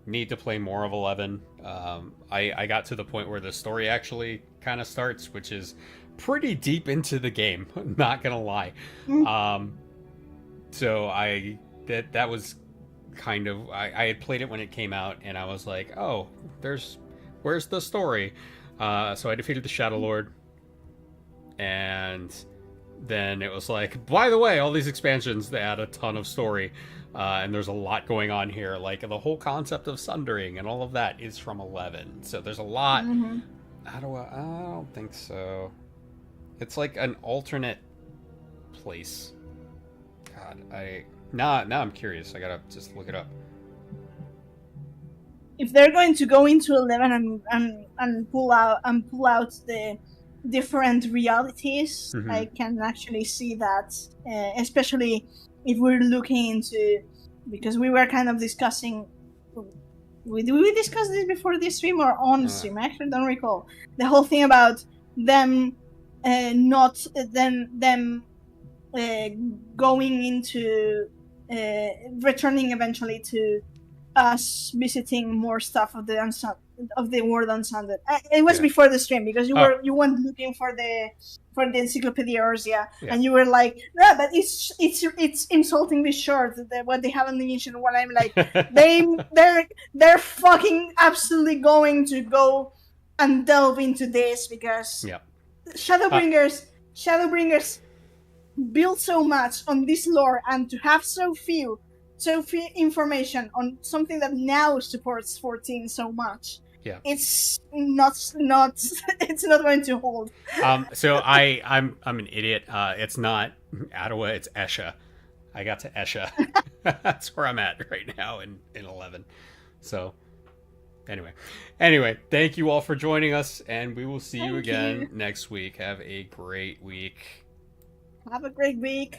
need to play more of 11. I got to the point where the story actually kind of starts, which is pretty deep into the game. Not gonna lie. So that was kind of I had played it when it came out, and I was like, oh, where's the story? So I defeated the Shadow Lord, and then it was like, by the way, all these expansions, they add a ton of story, and there's a lot going on here. Like the whole concept of sundering and all of that is from 11. So there's a lot. I don't think so. It's like an alternate place. God, now I'm curious. I gotta just look it up. If they're going to go into 11 and pull out the different realities, I can actually see that, especially if we're looking into, because we were kind of discussing. Did we discuss this before this stream or on stream? I actually don't recall the whole thing about them going into returning eventually to us visiting more stuff of the world Unsounded. It was before the stream because you went looking for the Encyclopedia Eorzea, and you were like, no, but it's insultingly short what they haven't mentioned. What I'm like, they're fucking absolutely going to go and delve into this because Shadowbringers build so much on this lore, and to have so few information on something that now supports 14 so much. Yeah, it's not it's not going to hold. So I'm an idiot. It's not Ottawa, it's Esha. I got to Esha. That's where I'm at right now in 11. So anyway, thank you all for joining us, and we will see you again next week. Have a great week. Have a great week.